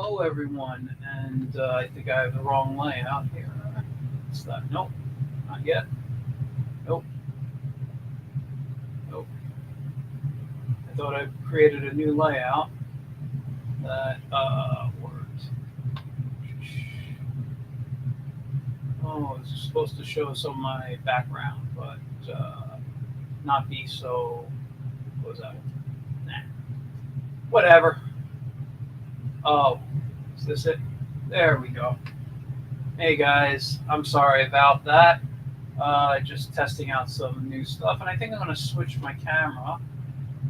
Hello, everyone, and I think I have the wrong layout here. What's that? Nope, not yet. Nope, nope. I thought I created a new layout that worked. Oh, it's supposed to show some of my background, but not be so. What was that? Nah, whatever. Oh, is this it? There we go. Hey guys, I'm sorry about that. Just testing out some new stuff, and I think I'm going to switch my camera.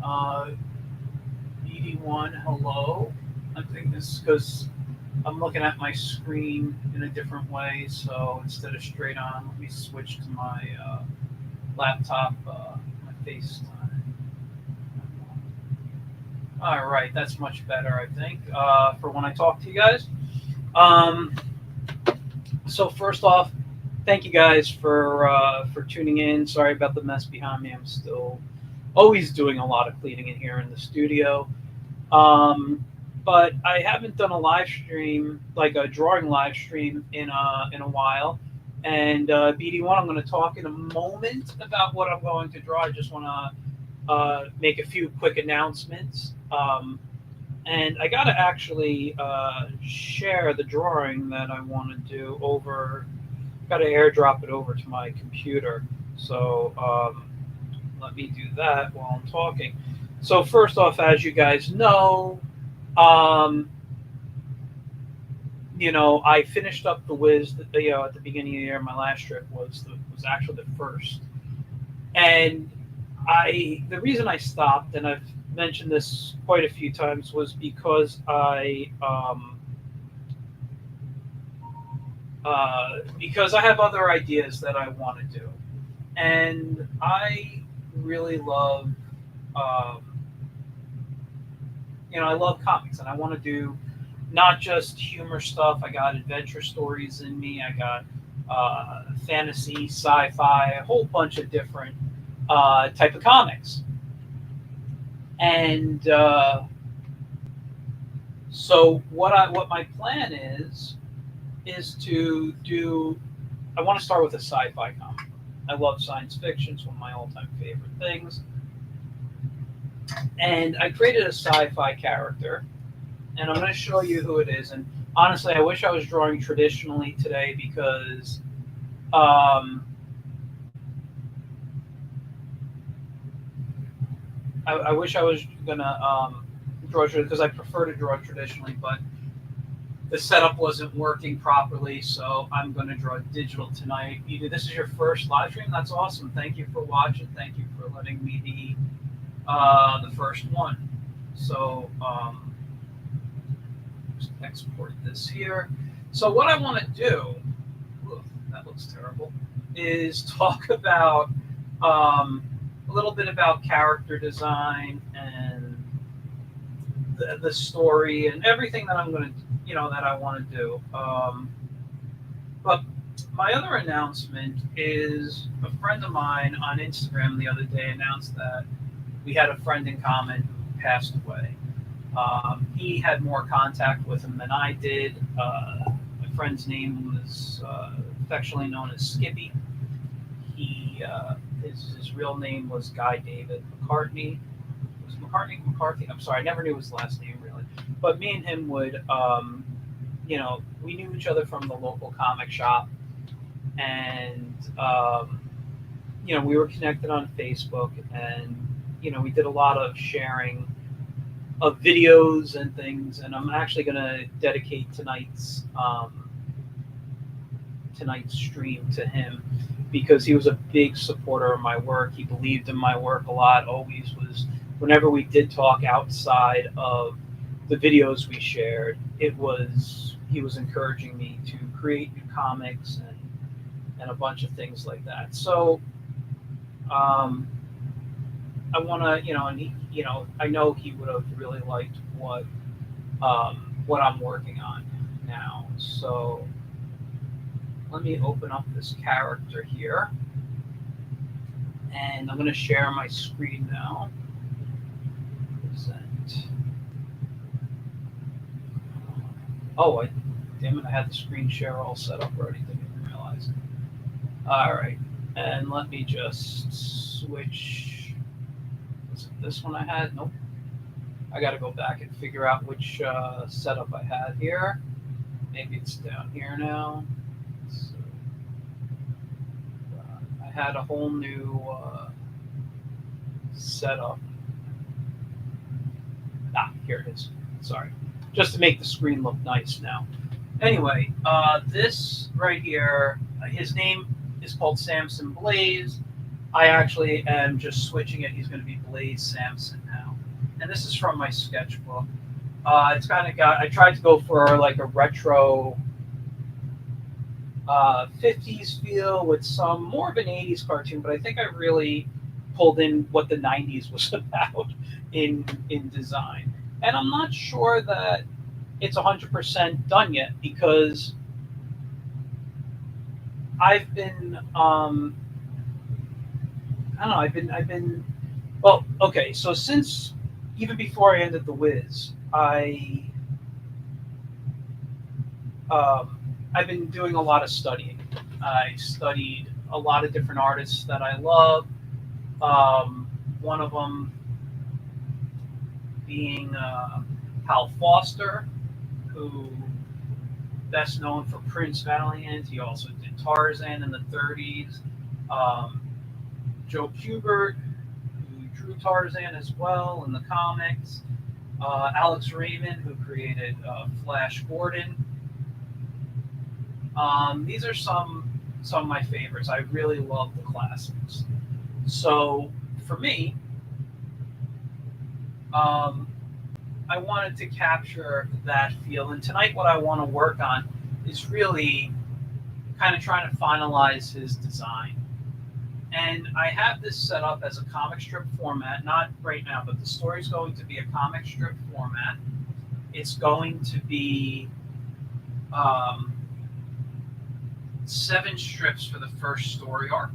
Uh, BD1, hello. I think this is because I'm looking at my screen in a different way, so instead of straight on, let me switch to my laptop, my FaceTime. All right, that's much better, I think, for when I talk to you guys. Um, so first off, thank you guys for tuning in. Sorry about the mess behind me. I'm still always doing a lot of cleaning in here in the studio. Um, but I haven't done a live stream, like a drawing live stream, in a while. And BD1, I'm going to talk in a moment about what I'm going to draw. I just want to make a few quick announcements. And I got to actually share the drawing that I want to do over. Got to airdrop it over to my computer. So let me do that while I'm talking. So first off, as you guys know, um, I finished up the Wiz. At the beginning of the year, my last trip was actually the first, and the reason I stopped, and I've mentioned this quite a few times, was because I have other ideas that I want to do, and I really love um, I love comics, and I want to do not just humor stuff. I got adventure stories in me. I got fantasy, sci-fi, a whole bunch of different type of comics. And so what my plan is to do. I want to start with a sci-fi comic. I love science fiction; it's one of my all-time favorite things. And I created a sci-fi character, and I'm going to show you who it is. And honestly, I wish I was drawing traditionally today because um, I wish I was gonna draw because I prefer to draw traditionally, but the setup wasn't working properly, so I'm going to draw digital tonight. Either this is your first live stream, that's awesome. Thank you for watching. Thank you for letting me be the first one. So just export this here. So what I want to do, oof, that looks terrible, is talk about a little bit about character design and the story and everything that I'm going to, that I want to do. But my other announcement is a friend of mine on Instagram the other day announced that we had a friend in common who passed away. He had more contact with him than I did. My friend's name was affectionately known as Skippy. He his real name was Guy David McCartney. Was McCarthy? I'm sorry, I never knew his last name really. But me and him would, we knew each other from the local comic shop, and we were connected on Facebook, and we did a lot of sharing of videos and things. And I'm actually going to dedicate tonight's stream to him because he was a big supporter of my work. He believed in my work a lot. Always was. Whenever we did talk outside of the videos we shared, he was encouraging me to create new comics and a bunch of things like that. So I want to, and he, I know he would have really liked what I'm working on now. So let me open up this character here, and I'm going to share my screen now. Present. Oh, damn it! I had the screen share all set up already. Didn't even realize. All right, and let me just switch. Was it this one I had? Nope. I got to go back and figure out which setup I had here. Maybe it's down here now. So, I had a whole new setup. Ah, here it is. Sorry. Just to make the screen look nice now. Anyway, this right here, his name is called Samson Blaze. I actually am just switching it. He's going to be Blaze Samson now. And this is from my sketchbook. It's kind of got, I tried to go for like a retro 50s feel with some more of an 80s cartoon, but I think I really pulled in what the 90s was about in design. And I'm not sure that it's 100% done yet because I've been I don't know, well, okay, so since even before I ended the Wiz, I've been doing a lot of studying. I studied a lot of different artists that I love. One of them being Hal Foster, who best known for Prince Valiant. He also did Tarzan in the 30s. Um, Joe Kubert, who drew Tarzan as well in the comics. Alex Raymond, who created Flash Gordon. These are some of my favorites. I really love the classics. So for me, um, I wanted to capture that feel. And tonight, what I want to work on is really kind of trying to finalize his design. And I have this set up as a comic strip format, not right now, but the story's going to be a comic strip format. It's going to be 7 strips for the first story arc.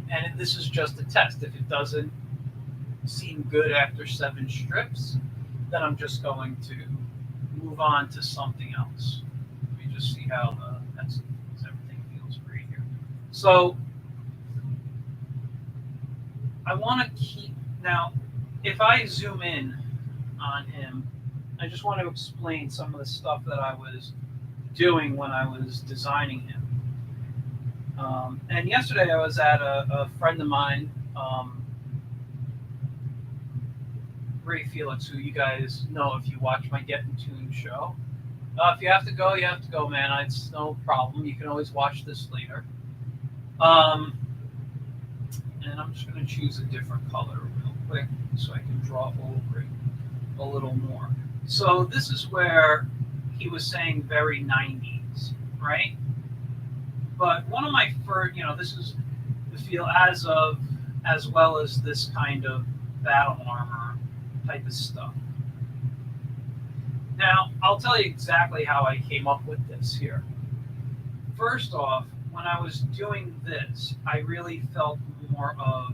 And this is just a test. If it doesn't seem good after 7 strips, then I'm just going to move on to something else. Let me just see how everything feels great here. So I want to keep now. If I zoom in on him, I just want to explain some of the stuff that I was doing when I was designing him. And yesterday I was at a friend of mine, Ray Felix, who you guys know if you watch my Get in Tune show. If you have to go, you have to go, man. It's no problem. You can always watch this later. And I'm just going to choose a different color real quick so I can draw over it a little more. So this is where he was saying very 90s, right? But one of my first, this is the feel as well as this kind of battle armor type of stuff. Now, I'll tell you exactly how I came up with this here. First off, when I was doing this, I really felt more of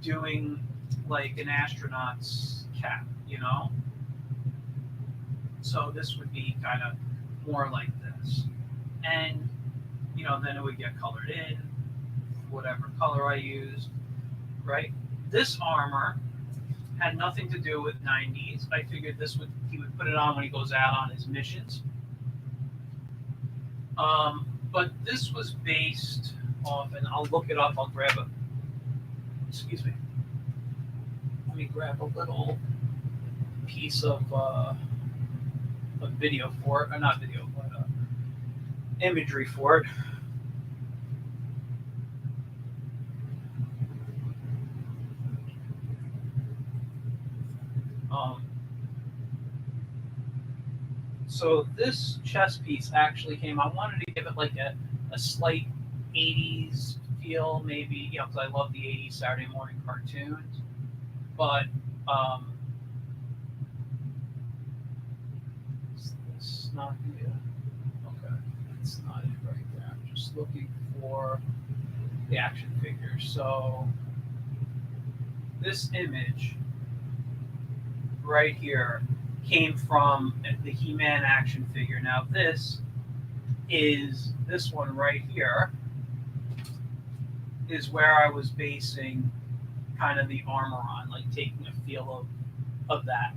doing like an astronaut's cap, So this would be kind of more like this. And, then it would get colored in, whatever color I used, right? This armor had nothing to do with 90s. I figured he would put it on when he goes out on his missions. But this was based off, and I'll look it up. I'll grab excuse me. Let me grab a little piece of video for it, or not video, but imagery for it. So this chess piece actually I wanted to give it like a slight 80s feel, maybe, because I love the 80s Saturday morning cartoons. But is this not the okay, it's not it right there. I'm just looking for the action figure. So this image right here came from the He-Man action figure. Now this one right here is where I was basing kind of the armor on, like taking a feel of that.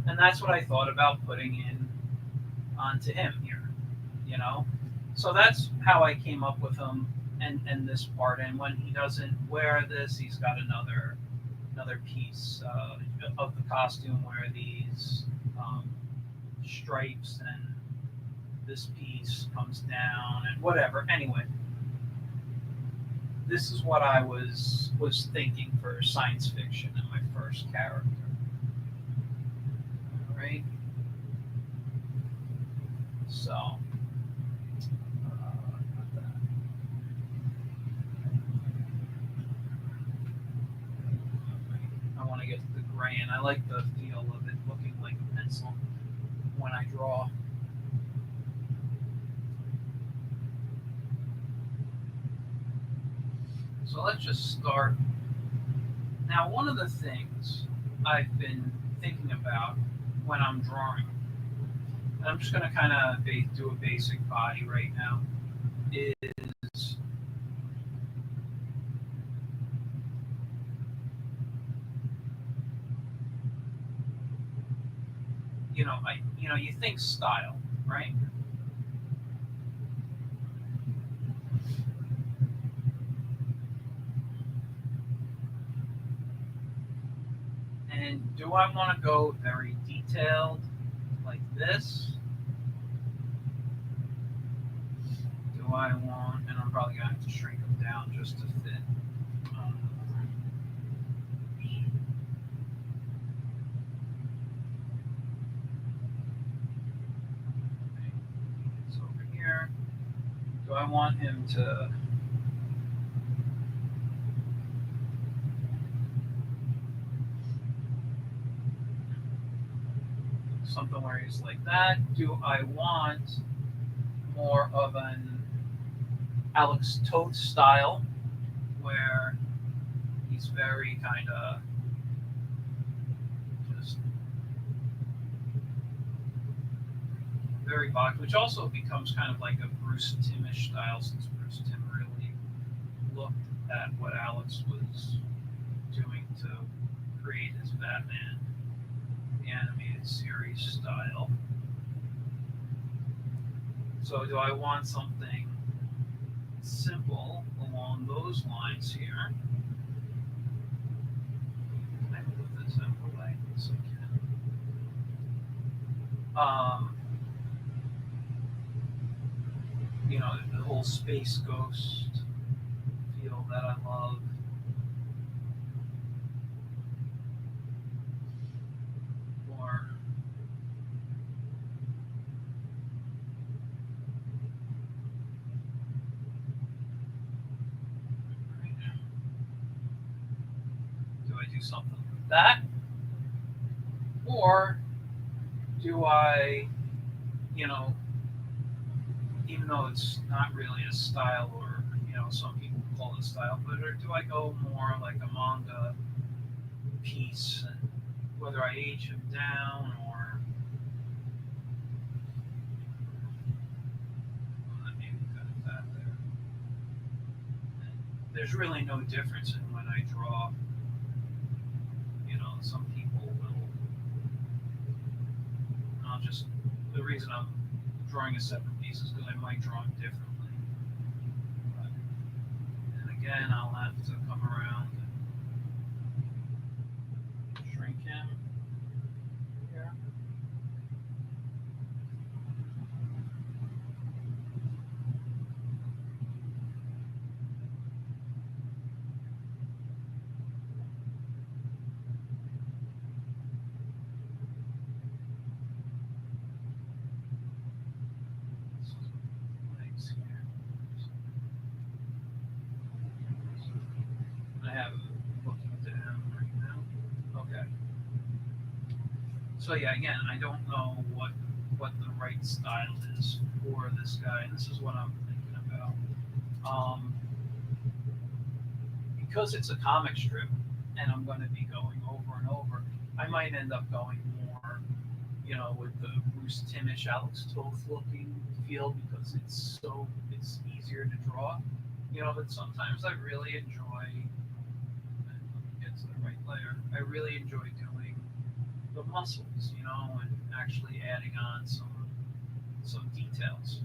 And that's what I thought about putting in onto him here, you know? So that's how I came up with him and this part. And when he doesn't wear this, he's got another piece of the costume where these stripes and this piece comes down and whatever. Anyway, this is what I was thinking for science fiction and my first character. All right. So I want to get the gray, and I like the feel of it looking like a pencil when I draw. So let's just start. Now, one of the things I've been thinking about when I'm drawing, and I'm just going to kind of do a basic body right now, is you think style, right? And do I want to go very detailed like this? Do I want, and I'm probably going to have to shrink them down just to fit. It's over here. Do I want him to something where he's like that? Do I want more of an Alex Toth style where he's very kind of just very boxed, which also becomes kind of like a Bruce Timmish style, since Bruce Timm really looked at what Alex was doing to create his Batman, the animated series style. So do I want something simple along those lines here? Can I move this out of the way? Yes, I can. The whole Space Ghost feel that I love. Or do I do something like that? Or do I, even though it's not really a style, or some people call it a style, but or do I go more like a manga piece, and whether I age him down or maybe cut that there. There's really no difference in when I draw. Some people will. The reason I'm drawing a separate piece is because I might draw them differently. And again, I'll have to come around and shrink him here. I have looking to him right now. Okay. So yeah, again, I don't know what the right style is for this guy, and this is what I'm thinking about. Because it's a comic strip, and I'm going to be going over and over. I might end up going more, with the Bruce Timmish, Alex Toth looking feel because it's easier to draw. But sometimes I really enjoy. Let me get to the right layer. I really enjoy doing the muscles, and actually adding on some details.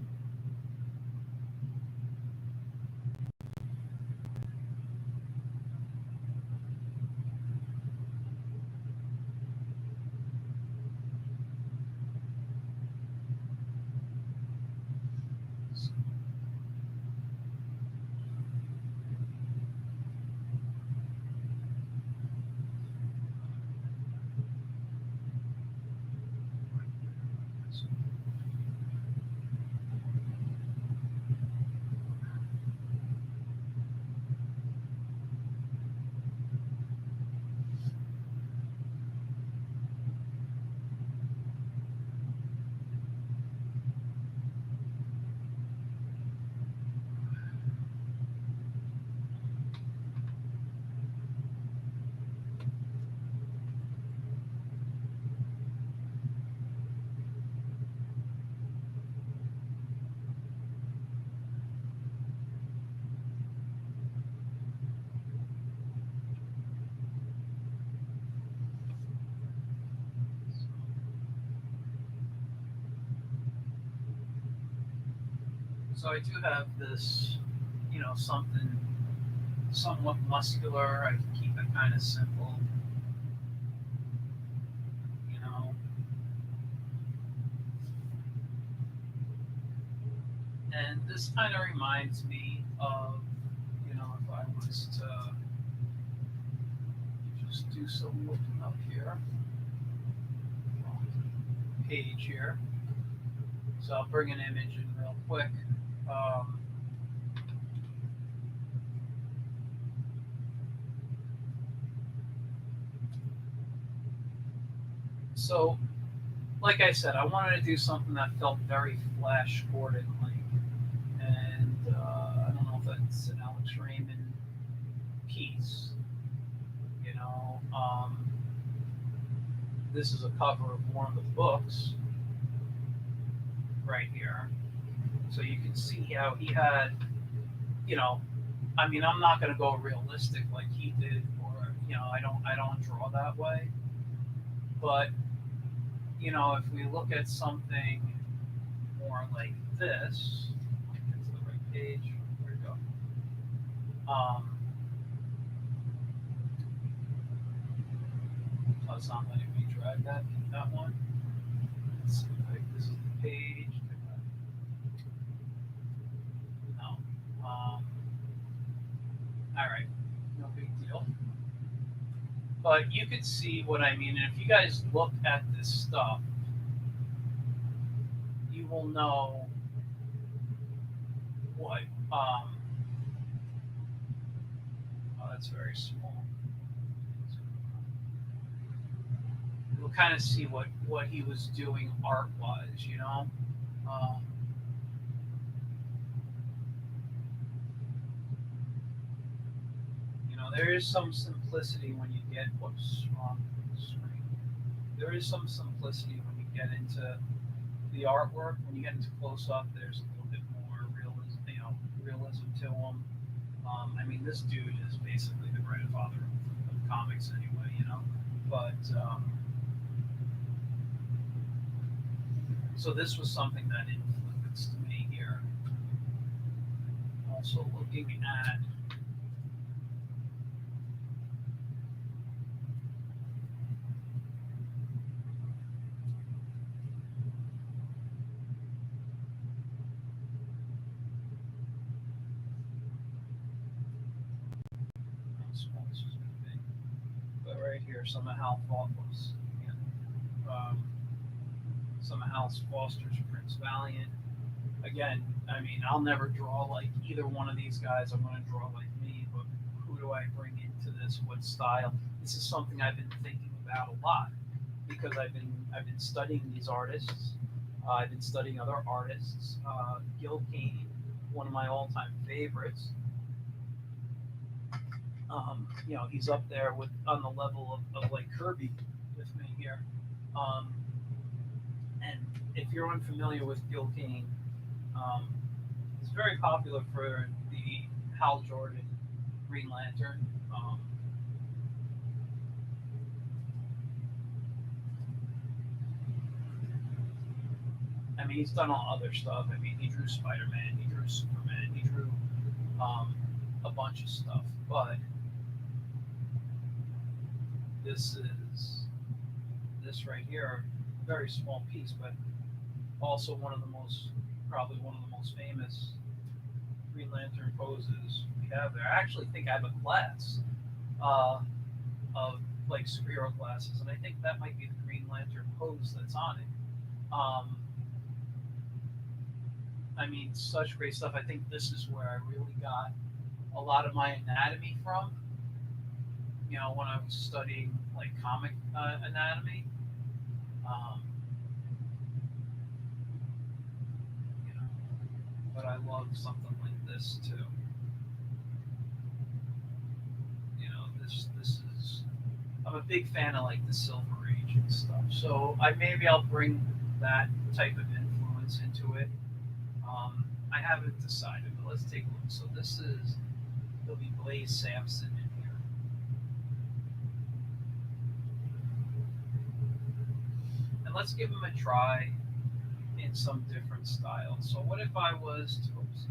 So, so I do have this, something somewhat muscular. I can keep it kind of simple, you know. And this kind of reminds me of, if I was to just do some looking up here, page here. So I'll bring an image in real quick. Um, so, like I said, I wanted to do something that felt very Flash Gordon-like. And I don't know if that's an Alex Raymond piece. This is a cover of one of the books right here. So you can see how he had, I'm not going to go realistic like he did, or I don't draw that way. But if we look at something more like this, get to the right page. There we go. It's not letting me drag that one. Let's see, this is the page. No. All right, no big deal. But you could see what I mean. And if you guys look at this stuff, you will know what. Oh, that's very small. You'll kind of see what he was doing art wise. Um, there is some simplicity when you get whoops wrong screen. There is some simplicity when you get into the artwork. When you get into close up, there's a little bit more realism to them. This dude is basically the grandfather of comics anyway. But so this was something that influenced me here. Also looking at how small this is going to be, but right here, some of Hal Foster's, some of Hal Foster's Prince Valiant. Again, I'll never draw like either one of these guys. I'm going to draw like me, but who do I bring into this? What style? This is something I've been thinking about a lot because I've been studying these artists. I've been studying other artists. Gil Kane, one of my all-time favorites. He's up there with on the level of like Kirby. with me here. Um, and if you're unfamiliar with Gil Kane, um, it's very popular for the Hal Jordan Green Lantern. I mean, he's done all other stuff. I mean, he drew Spider Man, he drew Superman, he drew um, a bunch of stuff. But this is this right here, very small piece, but also one of the most, probably one of the most famous Green Lantern poses we have there. I actually think I have a glass uh, of like superhero glasses, and I think that might be the Green Lantern pose that's on it. Um, I mean, such great stuff. I think this is where I really got a lot of my anatomy from. You know, when I was studying like comic anatomy. Um, you know, but I love something like this too. You know, this is. I'm a big fan of like the Silver Age and stuff. So I maybe I'll bring that type of influence into it. I haven't decided, but let's take a look. So this is there'll be Blaze Sampson in here, and let's give him a try in some different style. So what if I was to, oops,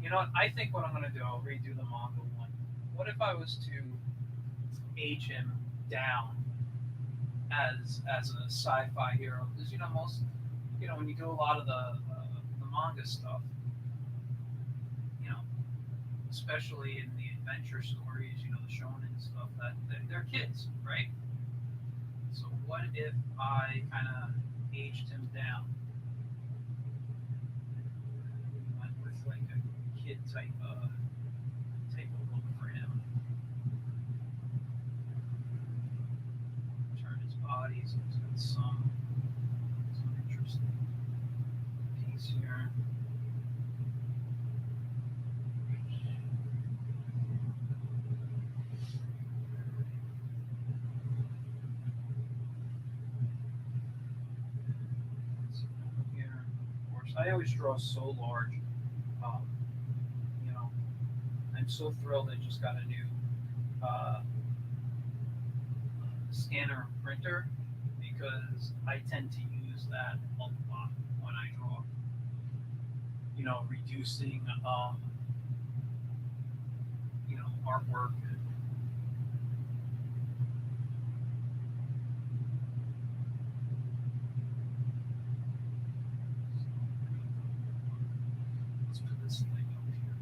you know what? I think what I'm going to do, I'll redo the manga one. What if I was to age him down as a sci-fi hero? Because you know most, you know when you do a lot of the manga stuff, you know, especially in the adventure stories, you know, the shonen stuff, that they're kids, right? So what if I kind of aged him down? Went with like a kid type of look for him. Turn his body so he's got some interesting piece here. Here, of course, I always draw so large. Um, you know, I'm so thrilled I just got a new uh, scanner and printer because I tend to use that a lot when I draw. You know, reducing you know artwork. Let's put this thing up here.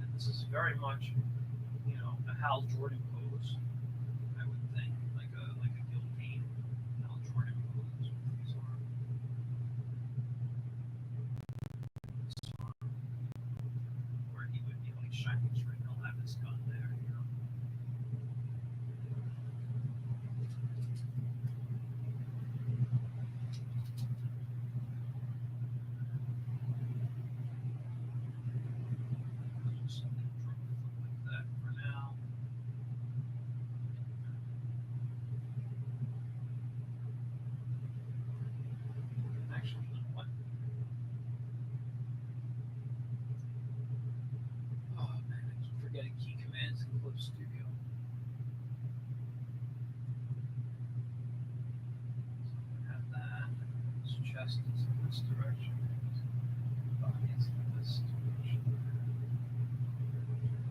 And this is very much, you know, a Hal Jordan pose. I would think like a Gil Kane Hal Jordan pose with his arm, where he would be like shining straight. He'll have his gun there, you know. Just draw like that for now. Actually, you know what? Oh man, I keep forgetting key commands in Clip Studio. So I have that. His chest is in this direction. His body is in this direction.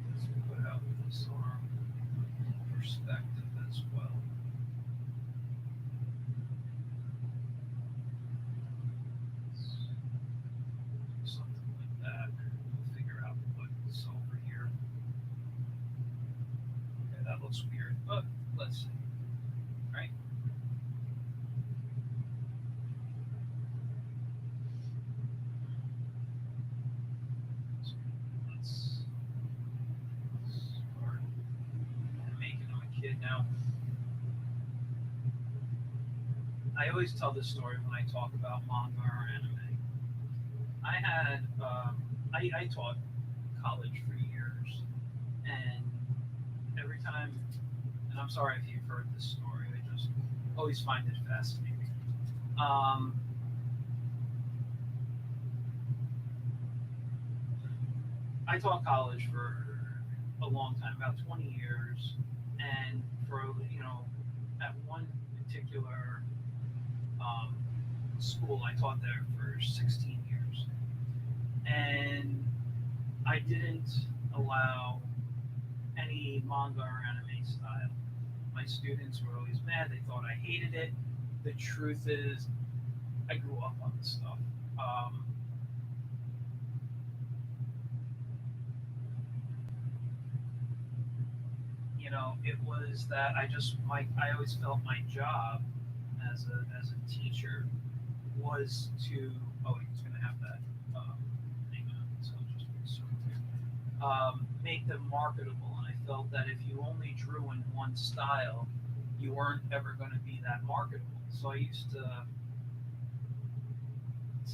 Let's put out this arm perspective as well. Something like that. We'll figure out what's over here. Okay, that looks weird, but let's see. Right? So let's start making him a kid now. I always tell this story when I talk about manga or anime. I had I taught college for years, And every time, and I'm sorry if you've heard this story, I just always find it fascinating. Um, I taught college for a long time, about 20 years, and for at one particular um, school, I taught there for 16 years, and I didn't allow any manga or anime style. My students were always mad; they thought I hated it. The truth is, I grew up on this stuff. Um, it was that I always felt my job as a teacher was to. Oh, he's going to have that. Hang on, so I'll just make them marketable. And I felt that if you only drew in one style, you weren't ever going to be that marketable. So I used to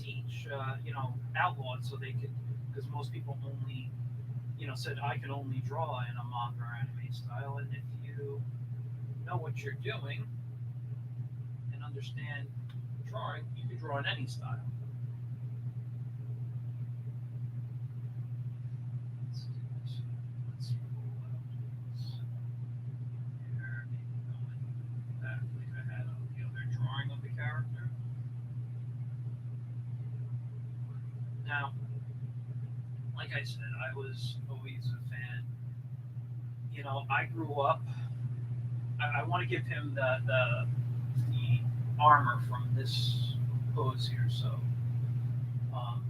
teach, outlawed so they could, because most people only, said I can only draw in a manga or anime style. And if you know what you're doing and understand drawing, you can draw in any style. Let's do this. Let's roll out this here, maybe going back like I had on the other drawing of the character. Now, like I said, I was always a fan. I grew up. I want to give him the armor from this pose here. So, um,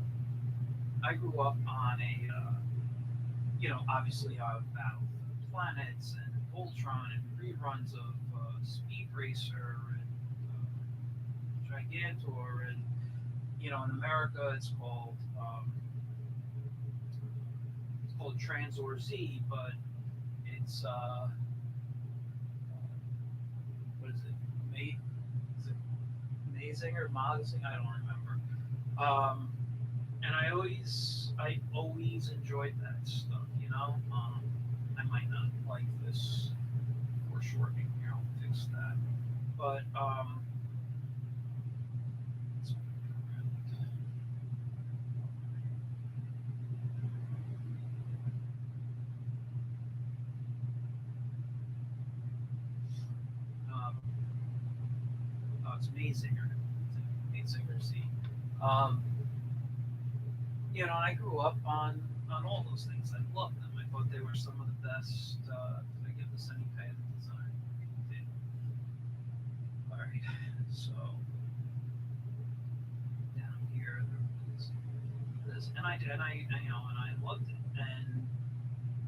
I grew up on obviously Battle for the Planets and Voltron and reruns of Speed Racer and Gigantor, and in America it's called Transor Z, but it's what is it? Is it Amazing or Magazine? I don't remember. Um, and I always enjoyed that stuff. I might not like this foreshortening here. I'll fix that. But let's move it around. Um, oh, it's Mazinger. Mazinger Z. Um, I grew up on all those things. I loved them. I thought they were some of the best. Did I give this any pay at the design? I did. All right. So down here there was this, and I did, and I loved it. And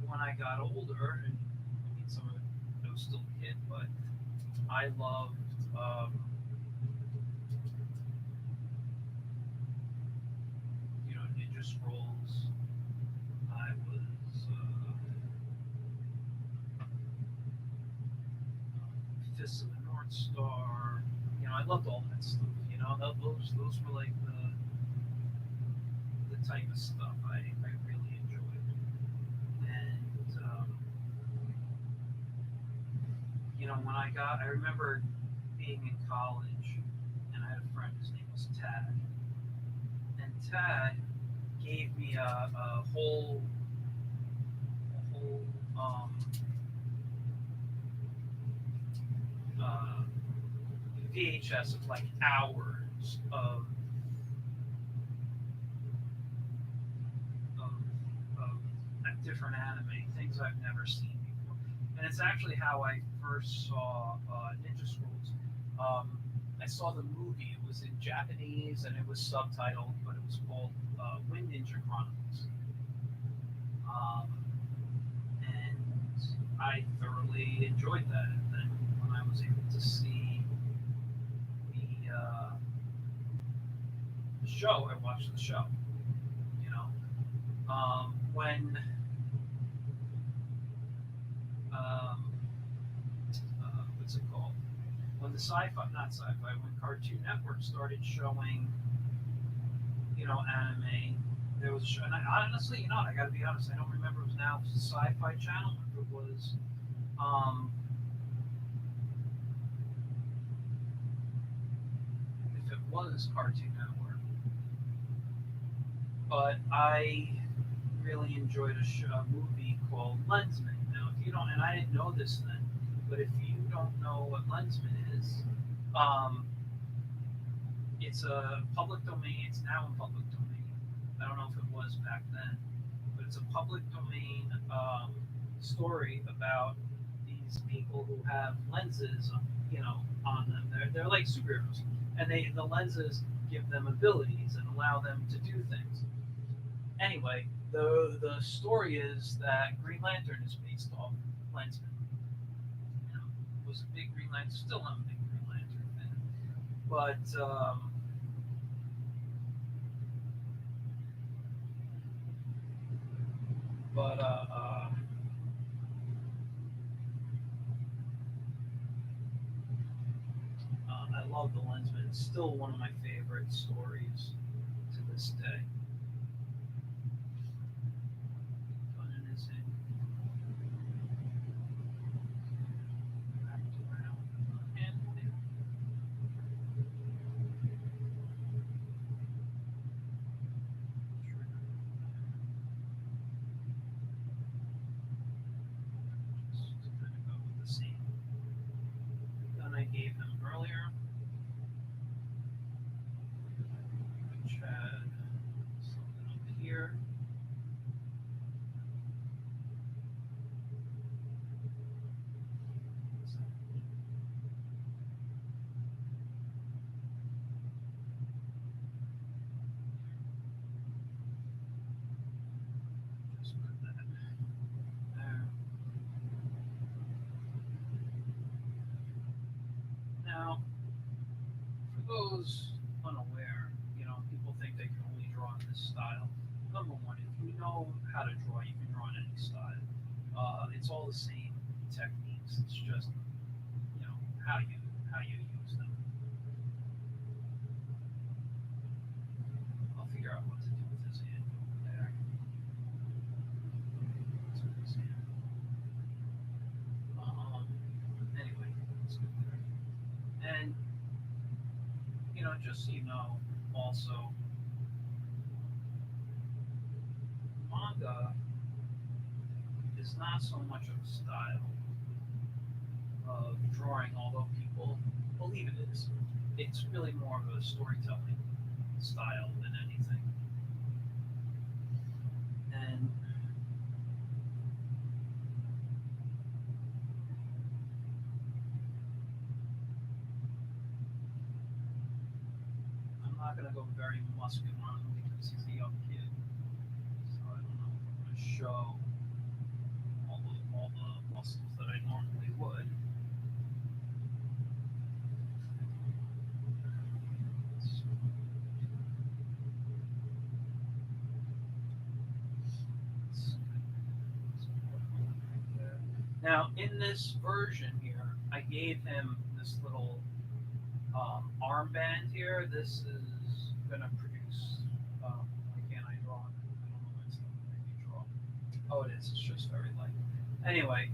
when I got older, and I mean, some of it, I was still a kid, but I loved. Ninja Scrolls. I was Fists of the North Star. I loved all that stuff. Those were like the type of stuff I really enjoyed. And I remember being in college, and I had a friend. His name was Tad, and Tad gave me a whole uh, VHS of like hours of, of different anime, things I've never seen before. And it's actually how I first saw Ninja Scrolls. Um, I saw the movie. It was in Japanese and it was subtitled, but it was called Wind Ninja Chronicles. Um, and I thoroughly enjoyed that. And then when I was able to see the show, I watched the show. You know, when um, what's it called? When the sci-fi, not sci-fi, when Cartoon Network started showing, anime, There was a show, and I honestly, I got to be honest, I don't remember if it was now Sci-Fi Channel, if it was, um, Cartoon Network. But I really enjoyed a movie called Lensman. Now, if you don't, and I didn't know this then, but if you don't know what Lensman is, um, it's a public domain. It's now in public domain. I don't know if it was back then, but it's a public domain story about these people who have lenses, on them. They're like superheroes, and the lenses give them abilities and allow them to do things. Anyway, the story is that Green Lantern is based off Lensman. Was a big Green Lantern, still am a big Green Lantern fan, but I love the Lensman. It's still one of my favorite stories to this day. Conan is in wrapped around and just to kind of go with the same gun I gave him earlier, which had something up here. Just put that there. Now, for those unaware, people think they can only draw in this style. Number one, if you know how to draw, you can draw in any style. It's all the same techniques. It's just you know how you how you use them. I'll figure out what to do with his hand over there. Let's put his hand. Anyway, let's go there. And just so you know, also manga is not so much of a style of drawing, although people believe it is. It's really more of a storytelling style than anything. And I'm not going to go very muscular on him because he's a young kid. So I don't know if I'm going to show all the muscles that I normally would. Now, in this version here, I gave him this little armband here. This is going to produce. Why can't I draw? I don't know why it's not letting me draw. Oh, it is. It's just very light. Anyway,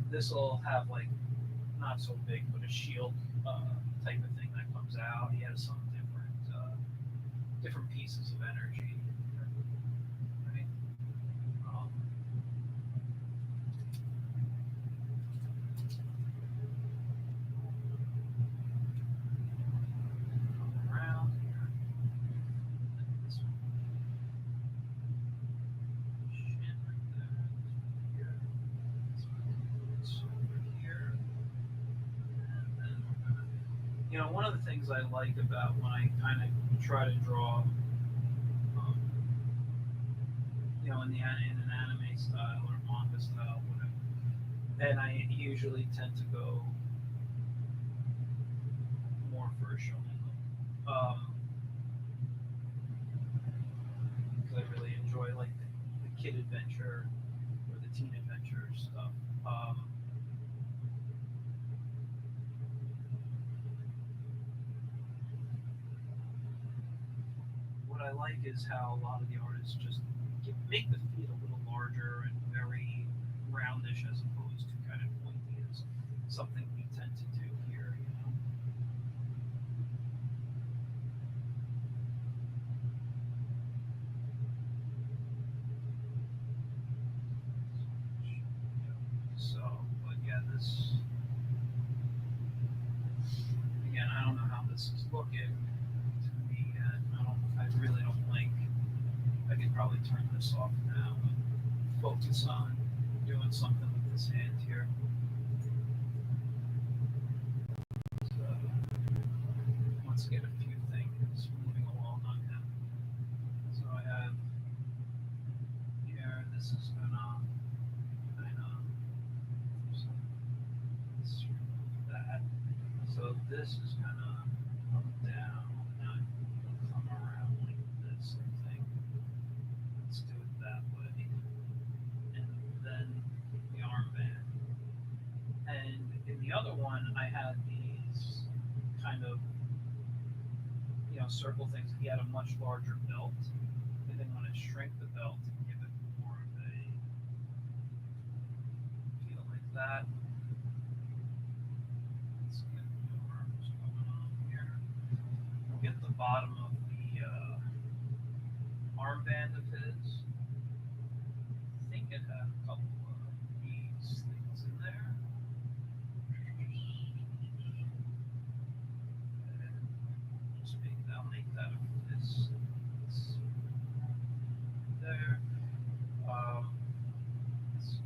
this will have like not so big, but a shield type of thing that comes out. He has some different pieces of energy. Right? Um, Around here. This one. Shin right there. This one here. This one over here. And then we're gonna. One of the things I like about when I kind of try to draw, in an anime style or manga style, whatever, and I usually tend to go more for a shonen look. Because I really enjoy like the kid adventure or the teen adventure stuff. What what I like is how a lot of the artists just make the feet a little larger and very roundish as opposed to kind of pointy as something we tend to do here, you know. So, but yeah, this again, I don't know how this is looking to me yet. I really don't like. I could probably turn this off now and focus on doing something with this hand here. So, let's get a few things moving along on him. So I have here. This is gonna kind of let's remove that. So this is gonna come down and come around like this, I think. Let's do it that way. And then the armband. And in the other one, I had these kind of, circle things. He had a much larger belt. I didn't want to shrink the belt and give it more of a feel like that. Let's get more what's going on here. We'll get the bottom of the armband of his. I think it had a couple of these things in there. I'll make that this there. Um, let's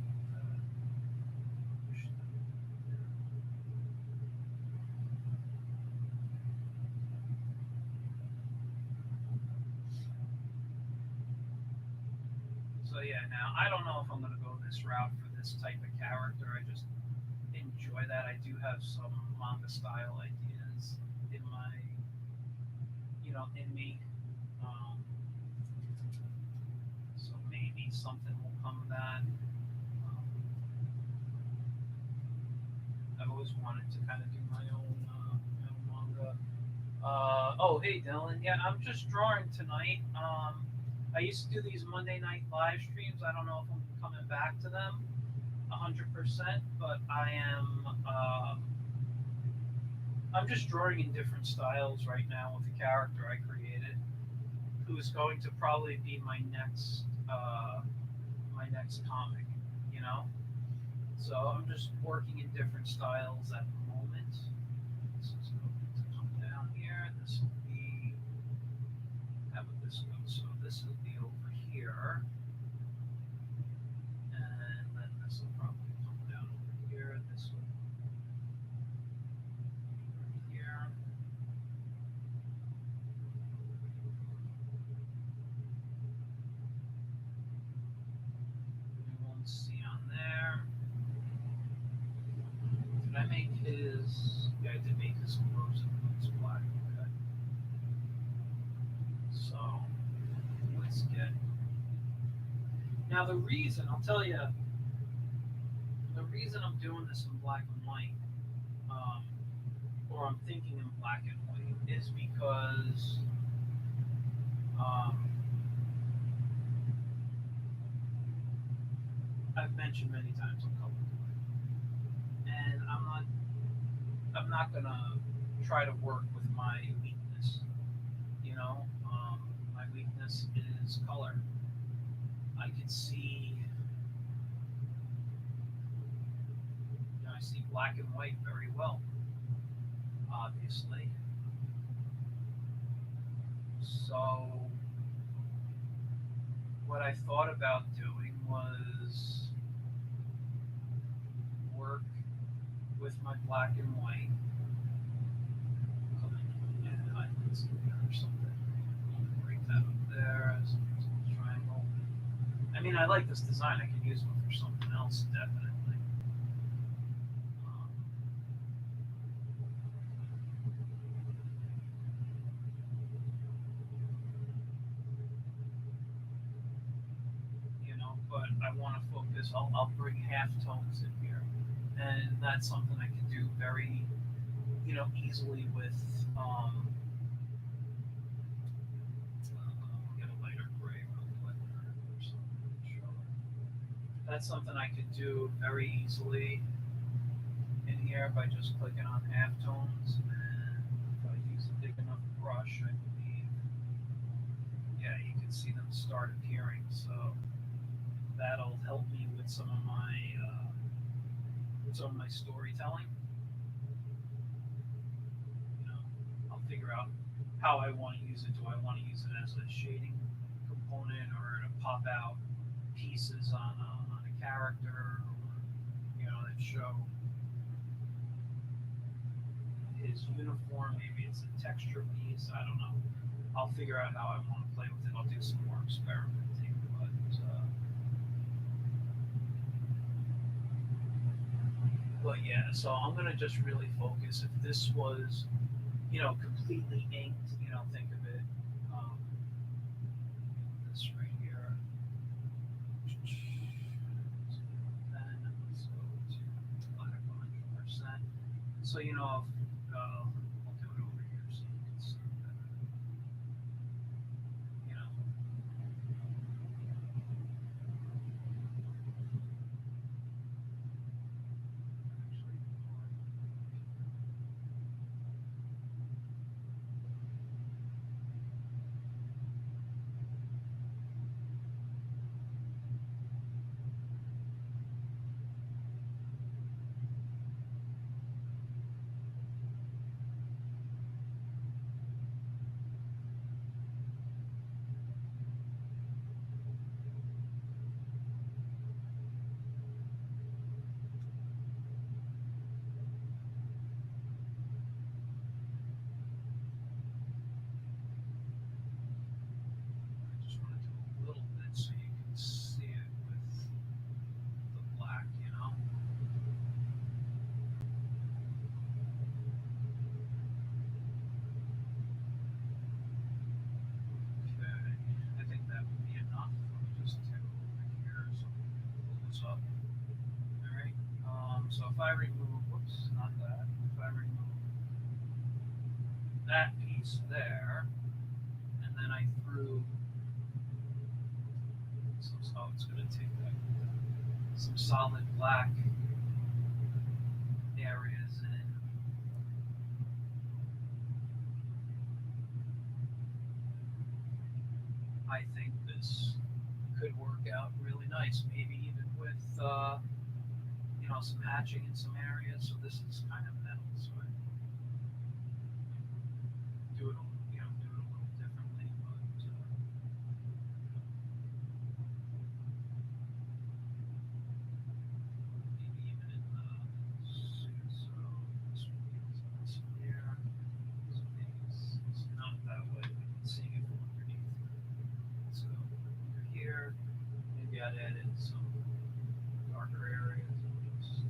push that there. So yeah, now I don't know if I'm going to go this route for this type of character. I just enjoy that. I do have some manga style ideas in my, in me. Um, so maybe something will come of that. I've always wanted to kind of do my own manga. Oh, hey Dylan. Yeah, I'm just drawing tonight. I used to do these Monday night live streams. I don't know if I'm coming back to them 100%, but I am. I'm just drawing in different styles right now with the character I created, who is going to probably be my next comic. You know, so I'm just working in different styles at the moment. This is going to come down here. This will be how would this go? So this will be over here, and then this will probably come down over here. This will be over here. We won't see on there. Did I make his? Yeah, I did make his clothes and boots black. Okay. So let's get. Now the reason I'll tell you, the reason I'm doing this in black and white, um, or I'm thinking in black and white, is because um, I've mentioned many times I'm colorblind, and I'm not gonna try to work with my weakness. My weakness is color. I can see, I see black and white very well, obviously. So, what I thought about doing was work with my black and white. And highlights in there or something. Break that up there as a triangle. I mean, I like this design. I could use it for something else, definitely. Um, but I want to focus. I'll bring half tones in here, and that's something I can do very, easily with That's something I could do very easily in here by just clicking on halftones. And if I use a big enough brush, I believe, yeah, you can see them start appearing. So that'll help me with some of my storytelling. You know, I'll figure out how I want to use it. Do I want to use it as a shading component or to pop out pieces on a character, or that show his uniform? Maybe it's a texture piece. I don't know. I'll figure out how I want to play with it. I'll do some more experimenting, but yeah. So I'm gonna just really focus. If this was completely inked, think of it. Um, this right here. Then let's go to black 100%. So if I'll do it over here so you can see better. You know, actually, I just want to do a little bit so you can see it with the black. Okay, I think that would be enough. Let me just do over here so we can pull this up. All right. So if I remove, whoops, not that. If I remove that piece there, and then I threw so it's going to take some solid black areas in. I think this could work out really nice, maybe even with some hatching in some areas. So this is kind of metal, so I do it a little differently, but maybe even in the suit. So this one feels nice here. So maybe it's not that way. We can see it from underneath. So over here, maybe I'd add in some darker areas and just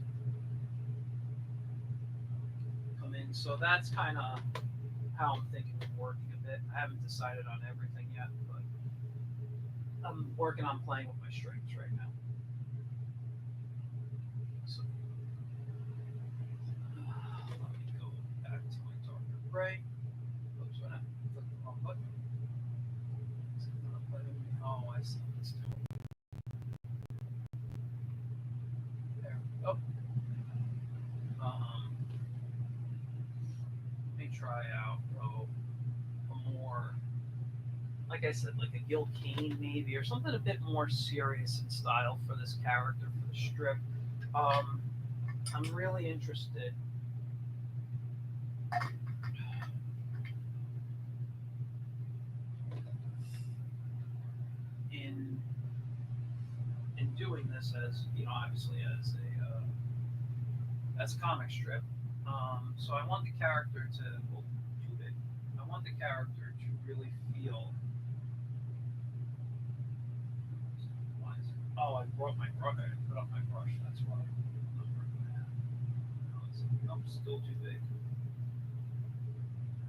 come in. So that's kind of how I'm thinking of working a bit. I haven't decided on everything yet, but I'm working on playing with my strings right now. So let me go back to my darker gray. Oops, I clicked the wrong button. Oh, I see. Let's do it. There we go. Let me try out a more, like I said, like a Gil Kane maybe, or something a bit more serious in style for this character for the strip. Um, I'm really interested in doing this as obviously as a comic strip. So I want the character to, well, too big. I want the character to really feel. Why is it? Oh, I brought my brush. I put up my brush. That's why. Nope, still too big.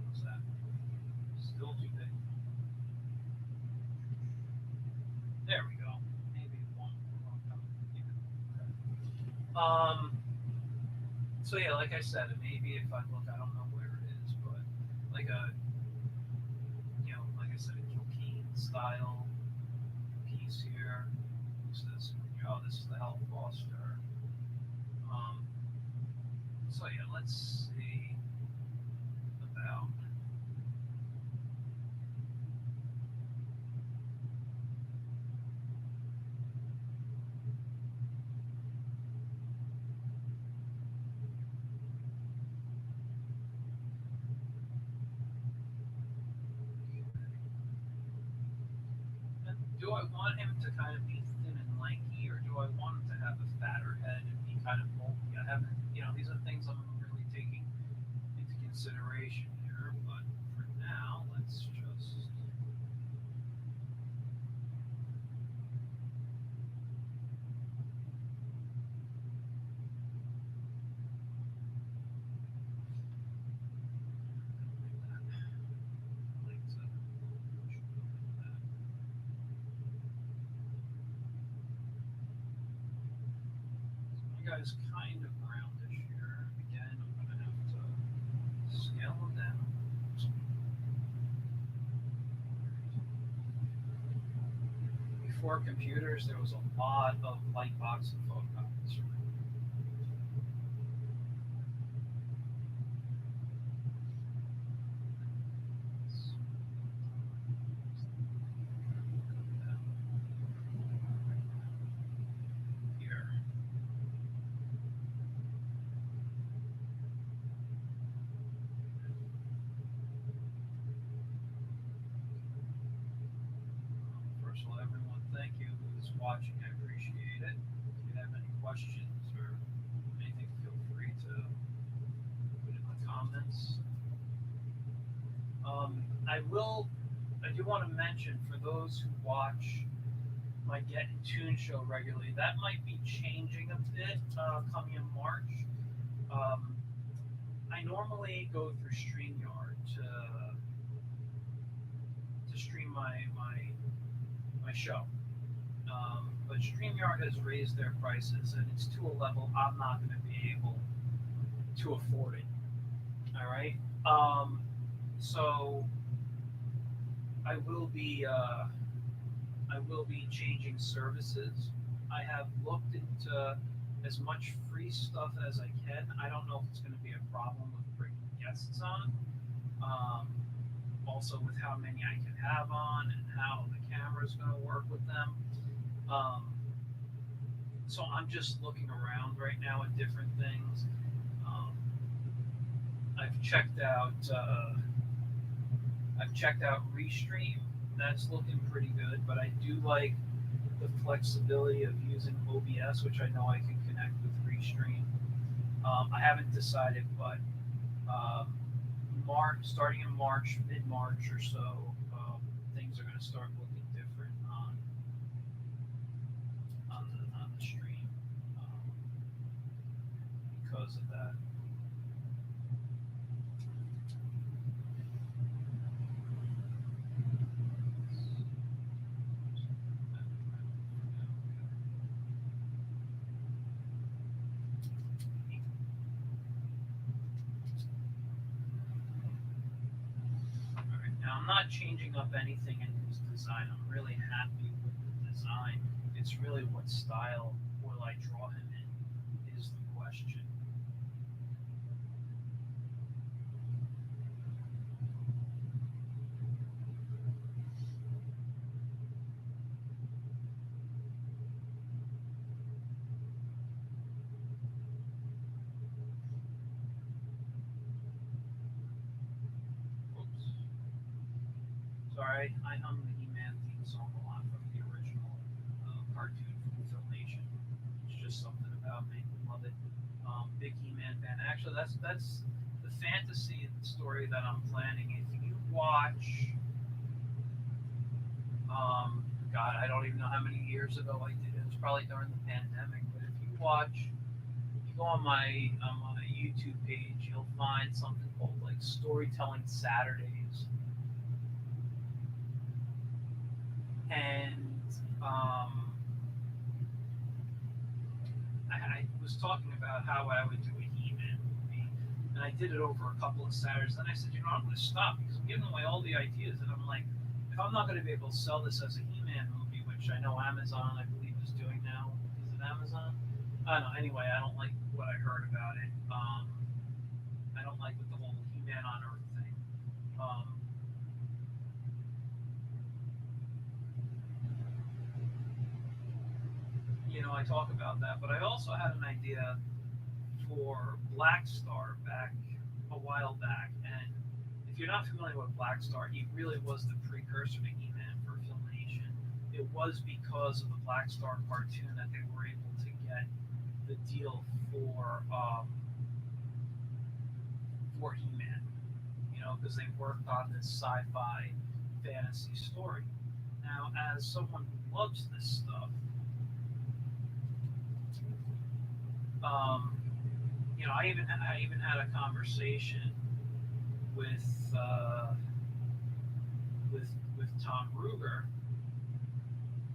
What's that? Still too big. There we go. Maybe one. Okay. So yeah, like I said, maybe if I look, I don't know where it is, but like like I said, a Gil Kane style piece here. What's this? show. This is the health foster. Um, so yeah, let's see about. Do I want him to kind of be thin and lanky, or do I want him to have a fatter head and be kind of bulky? I haven't, these are things I'm really taking into consideration here. But for now, let's just. Like that. You guys kind of roundish here. Again, I'm going to have to scale them down. Before computers, there was a lot of light box and photocopies. Here. First of all, everyone, thank you who's watching. I appreciate it. If you have any questions or anything, feel free to put it in the comments. I do want to mention for those who watch my Get in Tune show regularly, that might be changing a bit coming in March. I normally go through StreamYard to stream my show. But StreamYard has raised their prices, and it's to a level I'm not going to be able to afford it. All right. So I will be changing services. I have looked into as much free stuff as I can. I don't know if it's going to be a problem with bringing guests on. Also, with how many I can have on and how the camera is going to work with them. So I'm just looking around right now at different things. I've checked out Restream. That's looking pretty good, but I do like the flexibility of using OBS, which I know I can connect with Restream. I haven't decided, but starting in March, mid-March or so, things are going to start looking different on the stream because of that. Now, I'm not changing up anything in his design. I'm really happy with the design. It's really what style will I draw him in is the question. Sorry, I hung the He-Man theme song a lot from the original cartoon from Filmation. It's just something about me. Love it. Big He-Man fan. Actually, that's the fantasy story that I'm planning. If you watch, God, I don't even know how many years ago I did it. It was probably during the pandemic. But if you go on my YouTube page, you'll find something called like Storytelling Saturdays. And I was talking about how I would do a He-Man movie, and I did it over a couple of Saturdays. Then I said, I'm going to stop because I'm giving away all the ideas, and I'm like, if I'm not going to be able to sell this as a He-Man movie, which I know Amazon, I believe, is doing now with it Amazon? I don't know. Anyway, I don't like what I heard about it. I don't like with the whole He-Man on Earth thing. Um, I talk about that, but I also had an idea for Black Star back a while back, and if you're not familiar with Black Star, he really was the precursor to He-Man for Filmation. It was because of the Black Star cartoon that they were able to get the deal for He-Man. Because they worked on this sci-fi fantasy story. Now, as someone who loves this stuff, um, I even had a conversation with with Tom Ruger,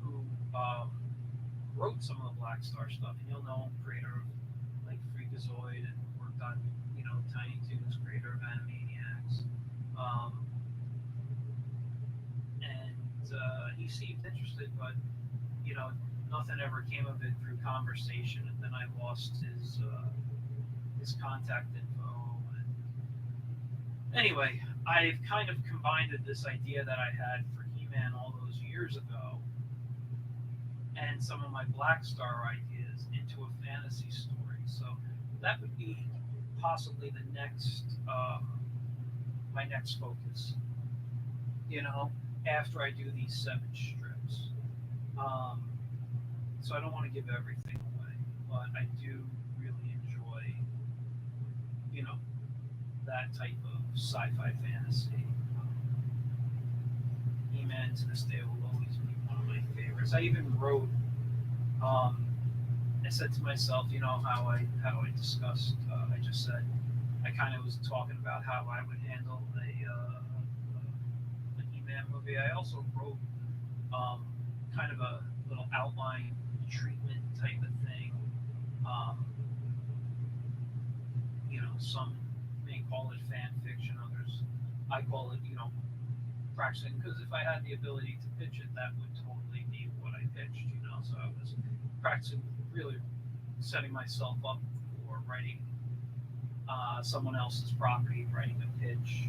who wrote some of the Black Star stuff, and you'll know him, creator of like Freakazoid, and worked on Tiny Toons, creator of Animaniacs, um, and he seemed interested, but you know nothing ever came of it through conversation, and then I lost his contact info. And anyway, I've kind of combined this idea that I had for He-Man all those years ago and some of my Black Star ideas into a fantasy story. So that would be possibly the next my next focus. After I do these 7 strips. Um, so I don't want to give everything away, but I do really enjoy, you know, that type of sci-fi fantasy. He-Man to this day will always be one of my favorites. I even wrote. I said to myself, how I discussed. I just said I kind of was talking about how I would handle a He-Man movie. I also wrote kind of a little outline treatment type of thing. Um, some may call it fan fiction, others I call it, practicing. Because if I had the ability to pitch it, that would totally be what I pitched. So I was practicing, really setting myself up for writing someone else's property, writing a pitch.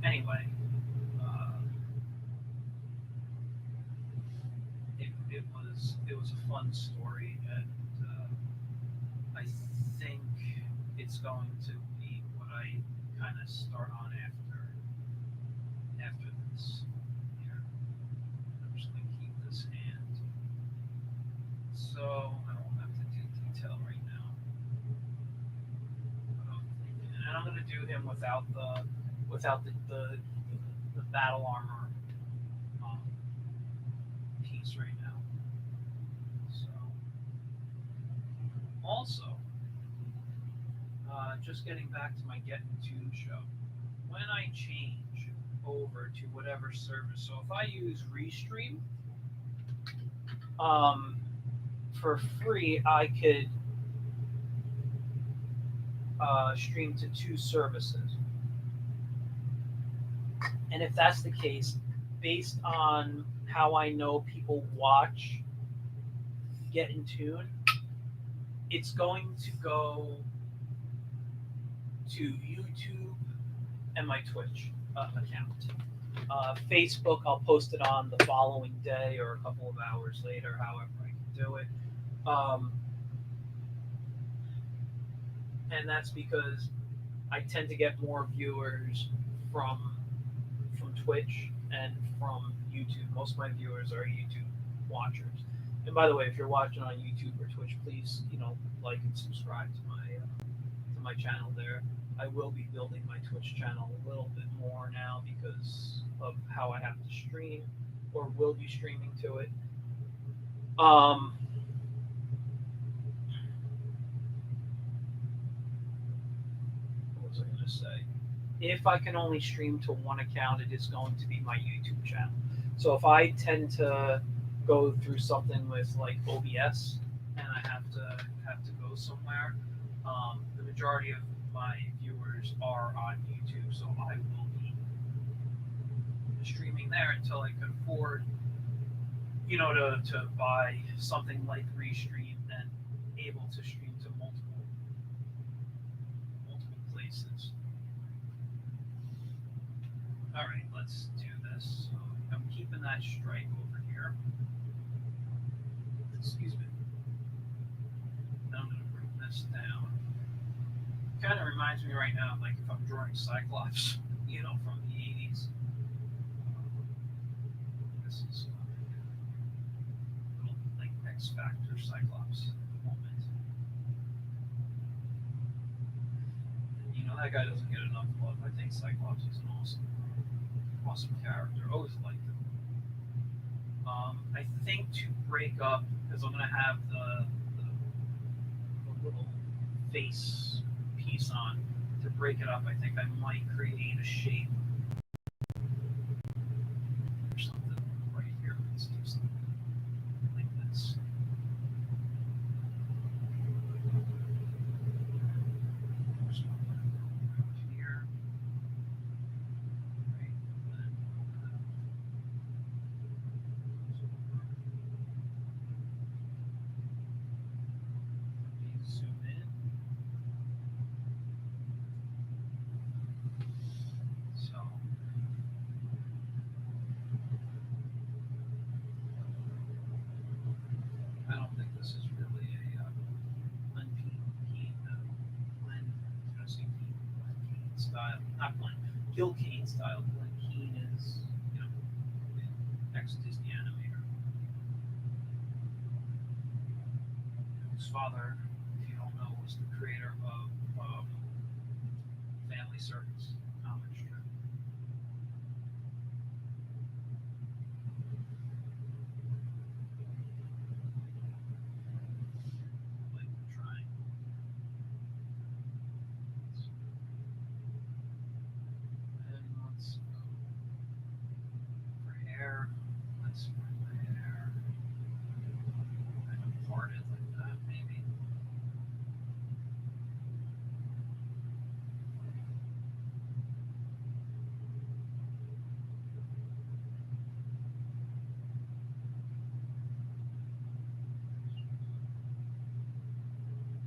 Anyway, uh, it was a fun story, and I think it's going to be what I kind of start on after this. Here, I'm just going to keep this hand, so I don't have to do detail right now. But I'm thinking, and I'm going to do him without the battle armor um, piece right now. So also, just getting back to my Get in Tune show, when I change over to whatever service, so if I use Restream, for free, I could stream to 2 services. And if that's the case, based on how I know people watch Get in Tune, it's going to go to YouTube and my Twitch account. Facebook, I'll post it on the following day or a couple of hours later, however I can do it. And that's because I tend to get more viewers from Twitch and from YouTube. Most of my viewers are YouTube watchers. And by the way, if you're watching on YouTube or Twitch, please, like and subscribe to my channel there. I will be building my Twitch channel a little bit more now because of how I have to stream, or will be streaming to it. What was I going to say? If I can only stream to one account, it is going to be my YouTube channel. So if I tend to go through something with like OBS and I have to go somewhere, the majority of my viewers are on YouTube, so I will be streaming there until I can afford, to buy something like Restream and able to stream to multiple places. All right, let's do this. So I'm keeping that stripe over here. Excuse me. Now I'm going to bring this down. Kind of reminds me right now, like if I'm drawing Cyclops, from the 80s. This is a little like X Factor Cyclops moment. That guy doesn't get enough love. I think Cyclops is an awesome character. Always liked him. I think to break up, because I'm going to have the little face piece on, to break it up, I think I might create a shape or something right here. Let's do something like this. Here. Right. Zoom in. So I don't think this is really a blend style, not blend, Gil Kane style. Glen Keane is, ex-Disney animator, whose father, if you don't know, was the creator of Family Circus comic strip. Like the triangle. And let's go for hair. Let's bring the hair kind of parted like that, maybe.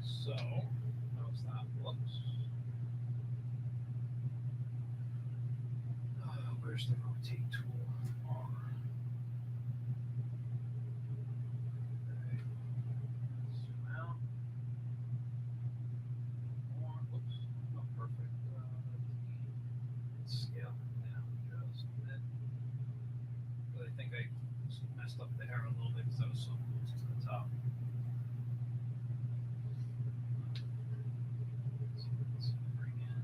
So, how's that? Whoops. Where's the rotate tool? Okay. Zoom out. More. Whoops. Not perfect. Let's scale it down just a bit. But I think I messed up the hair a little bit because I was so close to the top. So let's bring in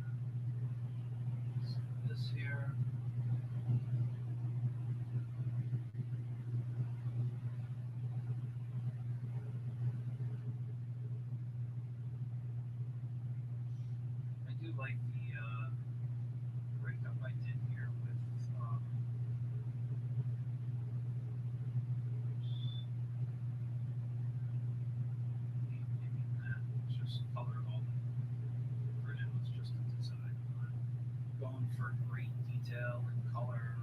this here. I do like the breakup I did here with maybe that. It's just colored all for now. It's just a design. I'm not going for great detail and color.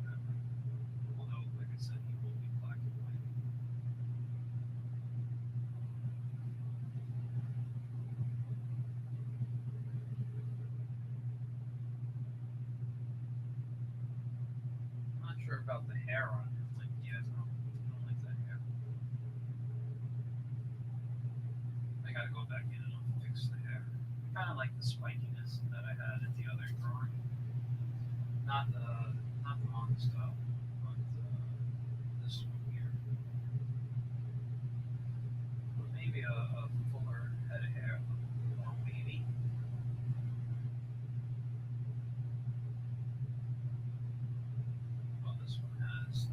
Whatever. Although, like I said, he will be black and white. I'm not sure about the hair on him. Like, yeah, I don't like that hair. I gotta go back in and fix the hair. Kind of like the spikiness that I had in the other drawing. Not the manga style, but this one here. But maybe a fuller head of hair, a little more wavy. Well, this one has.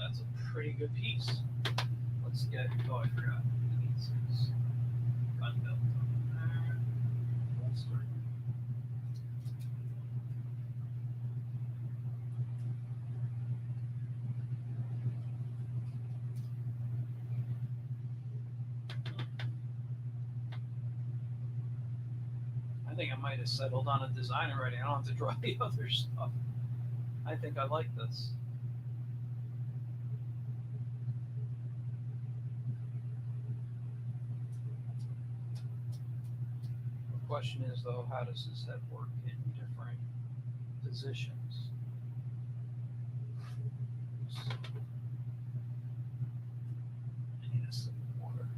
That's a pretty good piece. Let's get. Oh, I forgot. It needs his gun belt on there. Holster. I think I might have settled on a design already. I don't have to draw the other stuff. I think I like this. The question is, though, how does this head work in different positions? So, I need a sip of water.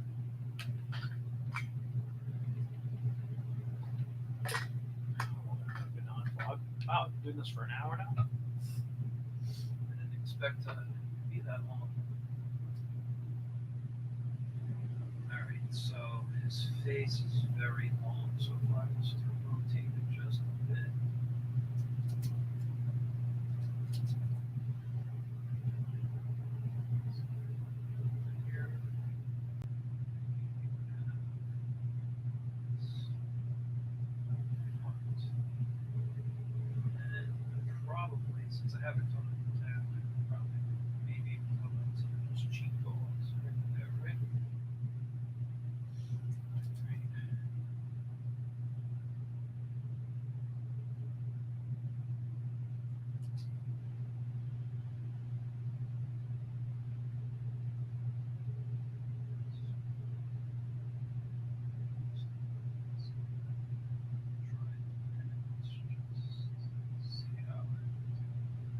Wow, I've been doing this for an hour now. I didn't expect to be that long. All right, so his face is very long, so if I was to rotate it just a bit. Here. And probably, since I haven't done it down, I could probably maybe put on some of those cheekbones right there, right? Right. See how it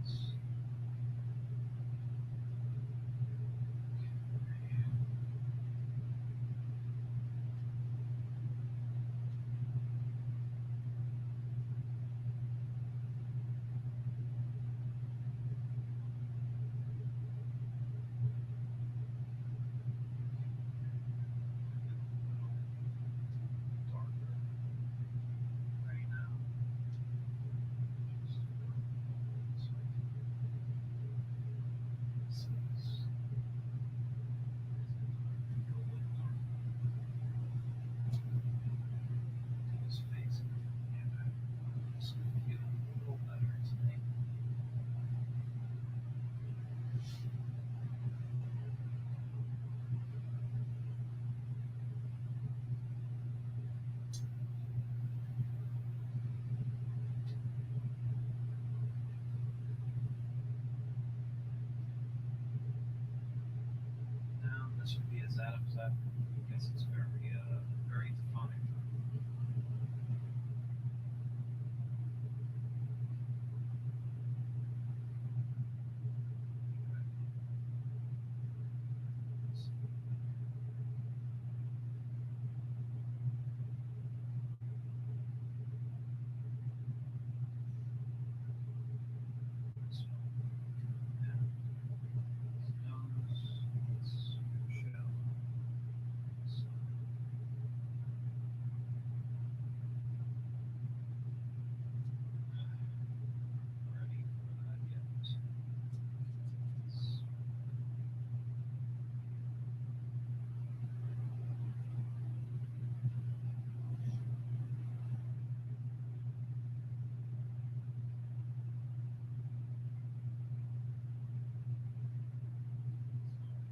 does. Darker right now. Just so I can see this. His face. Yeah, this will feel a little better today. Now this would be his Adam's apple. I guess it's very defined. So, yeah, his nose, it's shallow. So, ready for that yet?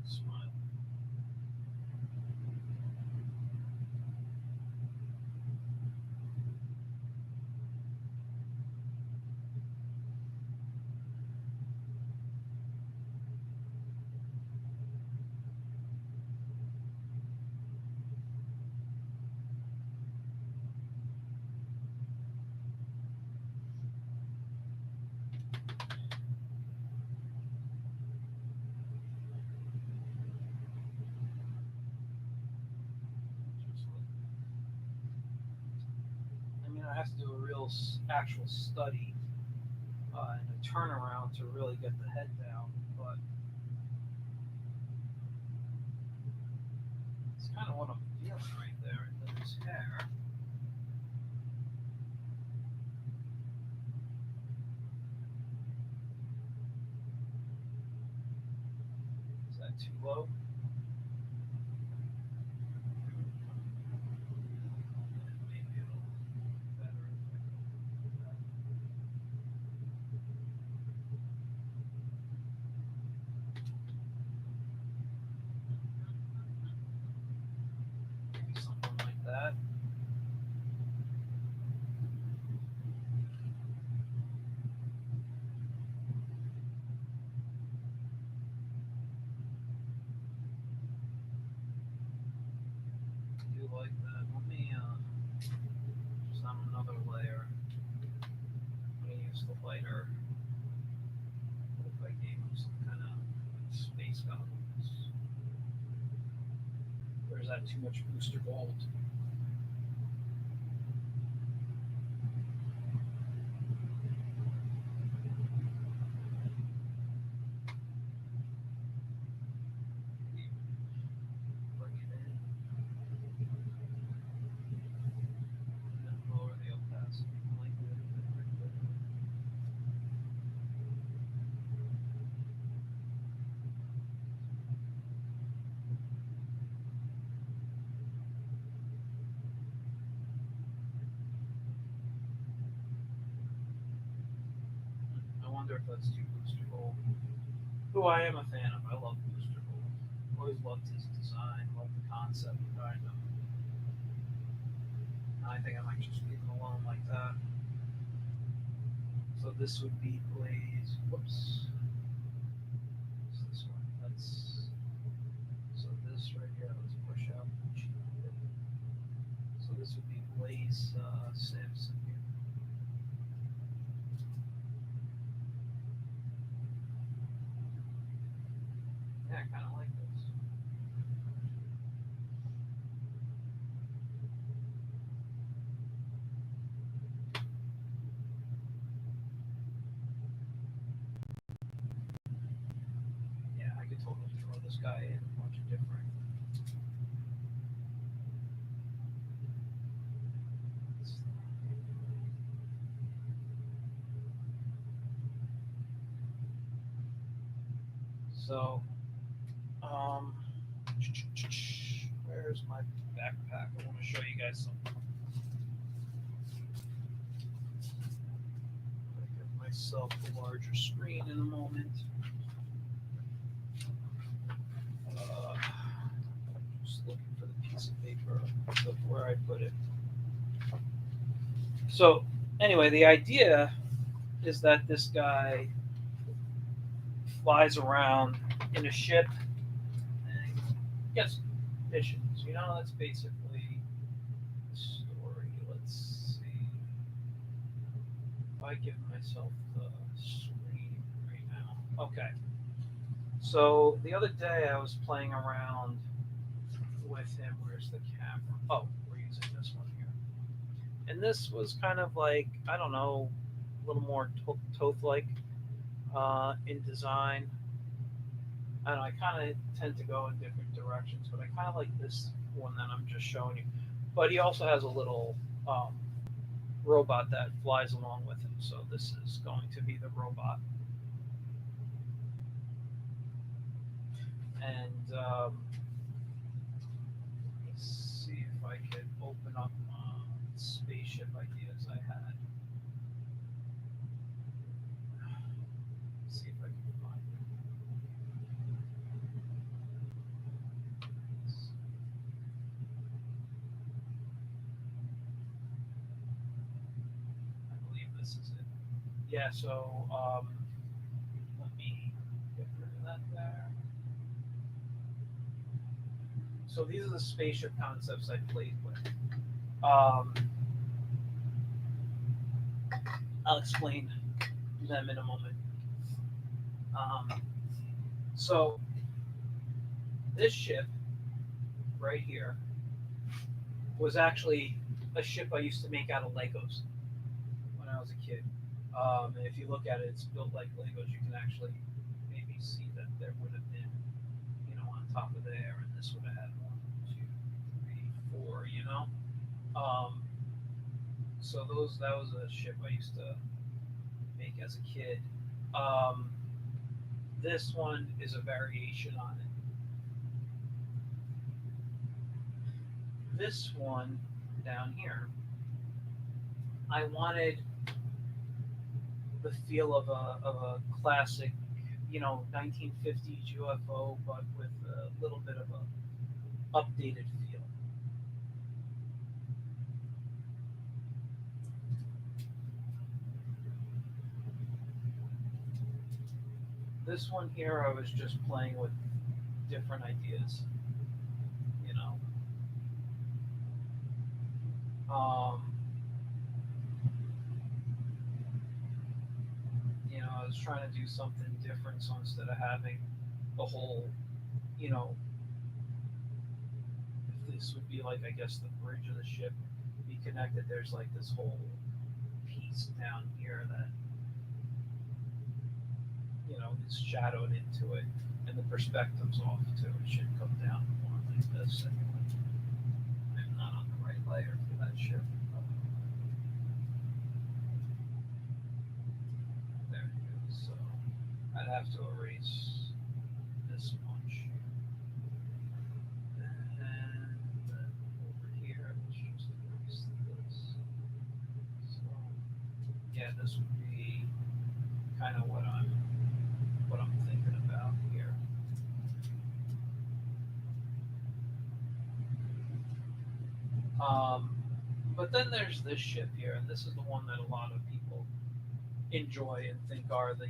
It's smile. Just look. I mean, I have to do a real actual study and a turnaround to really get the head down, but it's kind of what I'm feeling right there. And then his hair. that too low? Maybe it'll be better if I go with that. Maybe something like that. I do like that. Let me just on another layer. I'm gonna use the lighter. What if I gave him some kind of space goggles? Or is that too much booster gold? Bring it in and then lower the opacity like that. I wonder if that's too booster gold. Who I am a fan of. I love booster gold. Always loved his design, loved the concept behind him. I think I might just leave him alone like that. So this would be Blaze. Whoops. What's this one? Let's. So this right here. Let's push out. So this would be Blaze Samson here. Yeah, I kind of like this. Yeah, I could totally throw this guy in a bunch of different. So, um, where's my backpack? I want to show you guys something. I'll give myself a larger screen in a moment. Uh, just looking for the piece of paper of where I put it. So, anyway, the idea is that this guy flies around in a ship and gets missions. You know, that's basically the story. Let's see. If I give myself the screen right now. Okay. So the other day I was playing around with him. Where's the camera? Oh, we're using this one here. And this was kind of like, I don't know, a little more Toth like in design. I don't know, I kind of tend to go in different directions, but I kind of like this one that I'm just showing you. But he also has a little robot that flies along with him. So this is going to be the robot. And let's see if I could open up spaceship ideas I had. Let's see if I can find it. I believe this is it. Yeah, so let me get rid of that there. So these are the spaceship concepts I played with. Um, I'll explain them in a moment. Um, so this ship right here was actually a ship I used to make out of Legos when I was a kid. And if you look at it, it's built like Legos. You can actually maybe see that there would have been, on top of there, and this would have had 1, 2, 3, 4, Um, so that was a ship I used to make as a kid. Um, this one is a variation on it. this one down here, I wanted the feel of a classic, 1950s UFO, but with a little bit of a updated feel. This one here, I was just playing with different ideas. You know, um, I was trying to do something different. So instead of having the whole, you know, if this would be like, I guess, the bridge of the ship be connected, there's like this whole piece down here that is shadowed into it, and the perspective's off too. It should come down more like this anyway. I'm not on the right layer for that ship. There it goes. So I'd have to erase this much. And then over here, let's just erase this. So yeah, this would be kind of what I'm thinking about here. Um, but then there's this ship here, and this is the one that a lot of people enjoy and think are the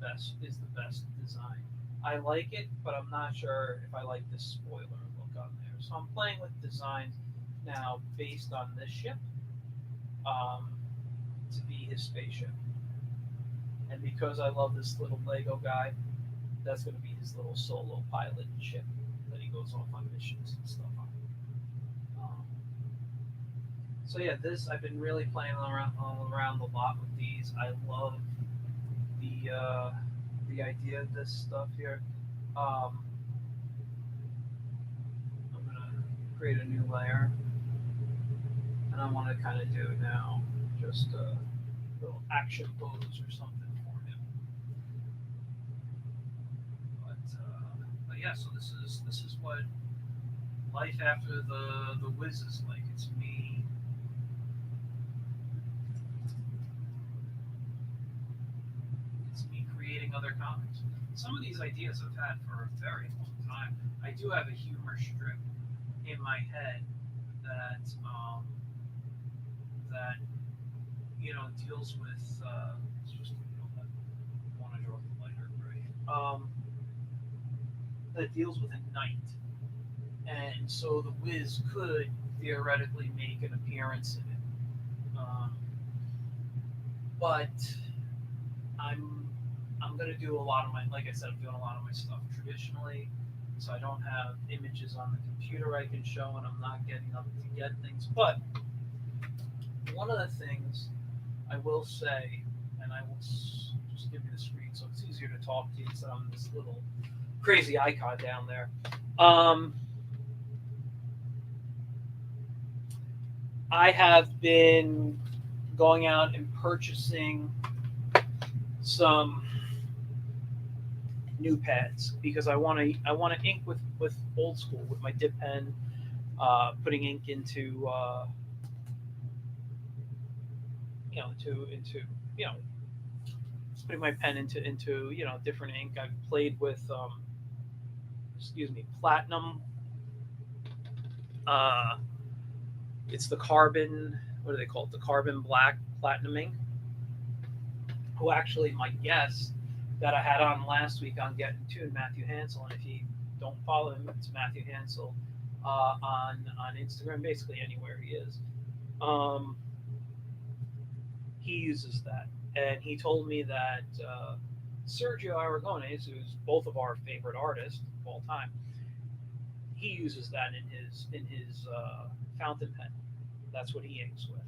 best is the best design. I like it, but I'm not sure if I like this spoiler look on there. So I'm playing with designs now based on this ship um, to be his spaceship, and because I love this little Lego guy, that's going to be his little solo pilot ship that he goes off on missions and stuff on. Um, so yeah, this I've been really playing around a lot with these. I love the uh, the idea of this stuff here. Um, I'm gonna create a new layer, and I want to kind of do now just a little action pose or something for him. But yeah, so this is what life after the Wiz is like. It's me creating other comics. Some of these ideas I've had for a very long time. I do have a humor strip in my head that deals with it's just I want to draw the lighter gray. That deals with a night, and so the Wiz could theoretically make an appearance in it. But I'm I'm gonna do a lot of my like I said, I'm doing a lot of my stuff traditionally, so I don't have images on the computer I can show, and I'm not getting up to get things. But one of the things I will say, and I will just give you the screen so it's easier to talk to you instead of this little crazy icon down there. Um, I have been going out and purchasing some new pads because I want to ink with old school with my dip pen, putting ink into into you know putting my pen into different ink. I've played with platinum. Uh, it's the carbon. What do they call it? The carbon black platinum ink. Who actually my guest that I had on last week on Getting Tuned, Matthew Hansel, and if you don't follow him, it's Matthew Hansel on Instagram, basically anywhere he is. Um, he uses that, and he told me that Sergio Aragonés, who's both of our favorite artists of all time, he uses that in his fountain pen. That's what he inks with.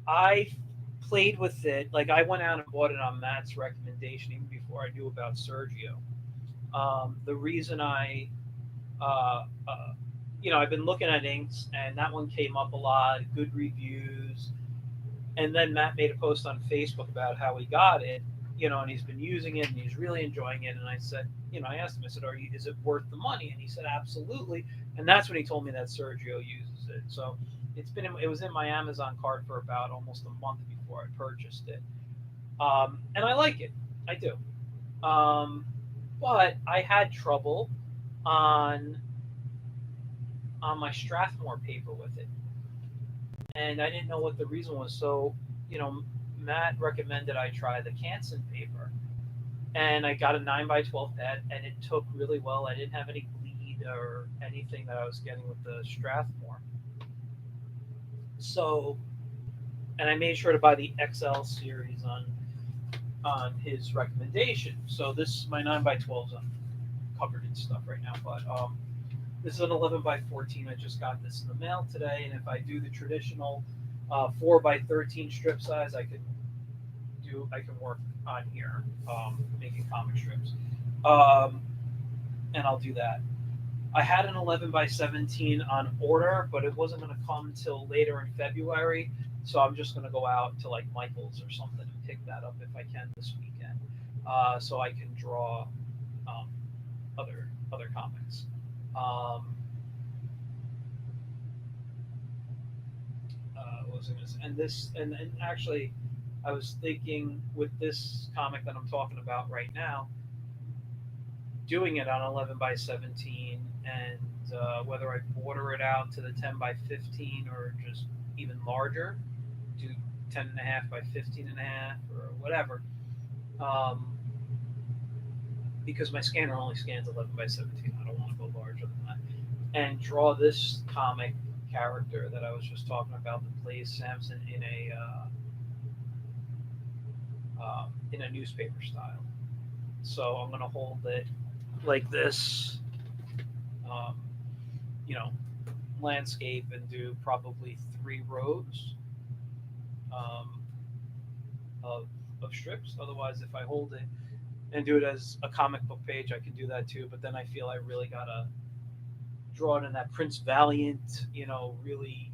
I played with it. Like I went out and bought it on Matt's recommendation even before I knew about Sergio. The reason I've been looking at inks, and that one came up a lot, good reviews. And then Matt made a post on Facebook about how he got it, and he's been using it and he's really enjoying it. And I said, I asked him, I said, is it worth the money? And he said, absolutely, And that's when he told me that Sergio uses it. So it was in my Amazon cart for about almost a month before I purchased it, and I like it. I do. Um, but I had trouble on my Strathmore paper with it, and I didn't know what the reason was. So, you know, Matt recommended I try the Canson paper, and I got a 9 by 12 pad, and it took really well. I didn't have any bleed or anything that I was getting with the Strathmore. So, and I made sure to buy the XL series on his recommendation. So this my 9 by 12s. I'm covered in stuff right now, but this is an 11 by 14. I just got this in the mail today, and if I do the traditional 4 by 13 strip size, I can work on here making comic strips, um, and I'll do that. I had an 11 by 17 on order, but it wasn't going to come till later in February. So I'm just going to go out to like Michael's or something and pick that up if I can this weekend, so I can draw um, other comics. Um, what was I going to say? And this, and actually, I was thinking with this comic that I'm talking about right now, doing it on 11 by 17, and whether I border it out to the 10 by 15 or just even larger, do 10.5 by 15.5 or whatever, um, because my scanner only scans 11 by 17. I don't want to go larger than that. And draw this comic character that I was just talking about that plays Samson in a newspaper style. So I'm going to hold it like this, um, you know, landscape, and do probably 3 rows um, of, of strips. Otherwise, if I hold it and do it as a comic book page, I can do that too. But then I feel I really gotta draw it in that Prince Valiant, really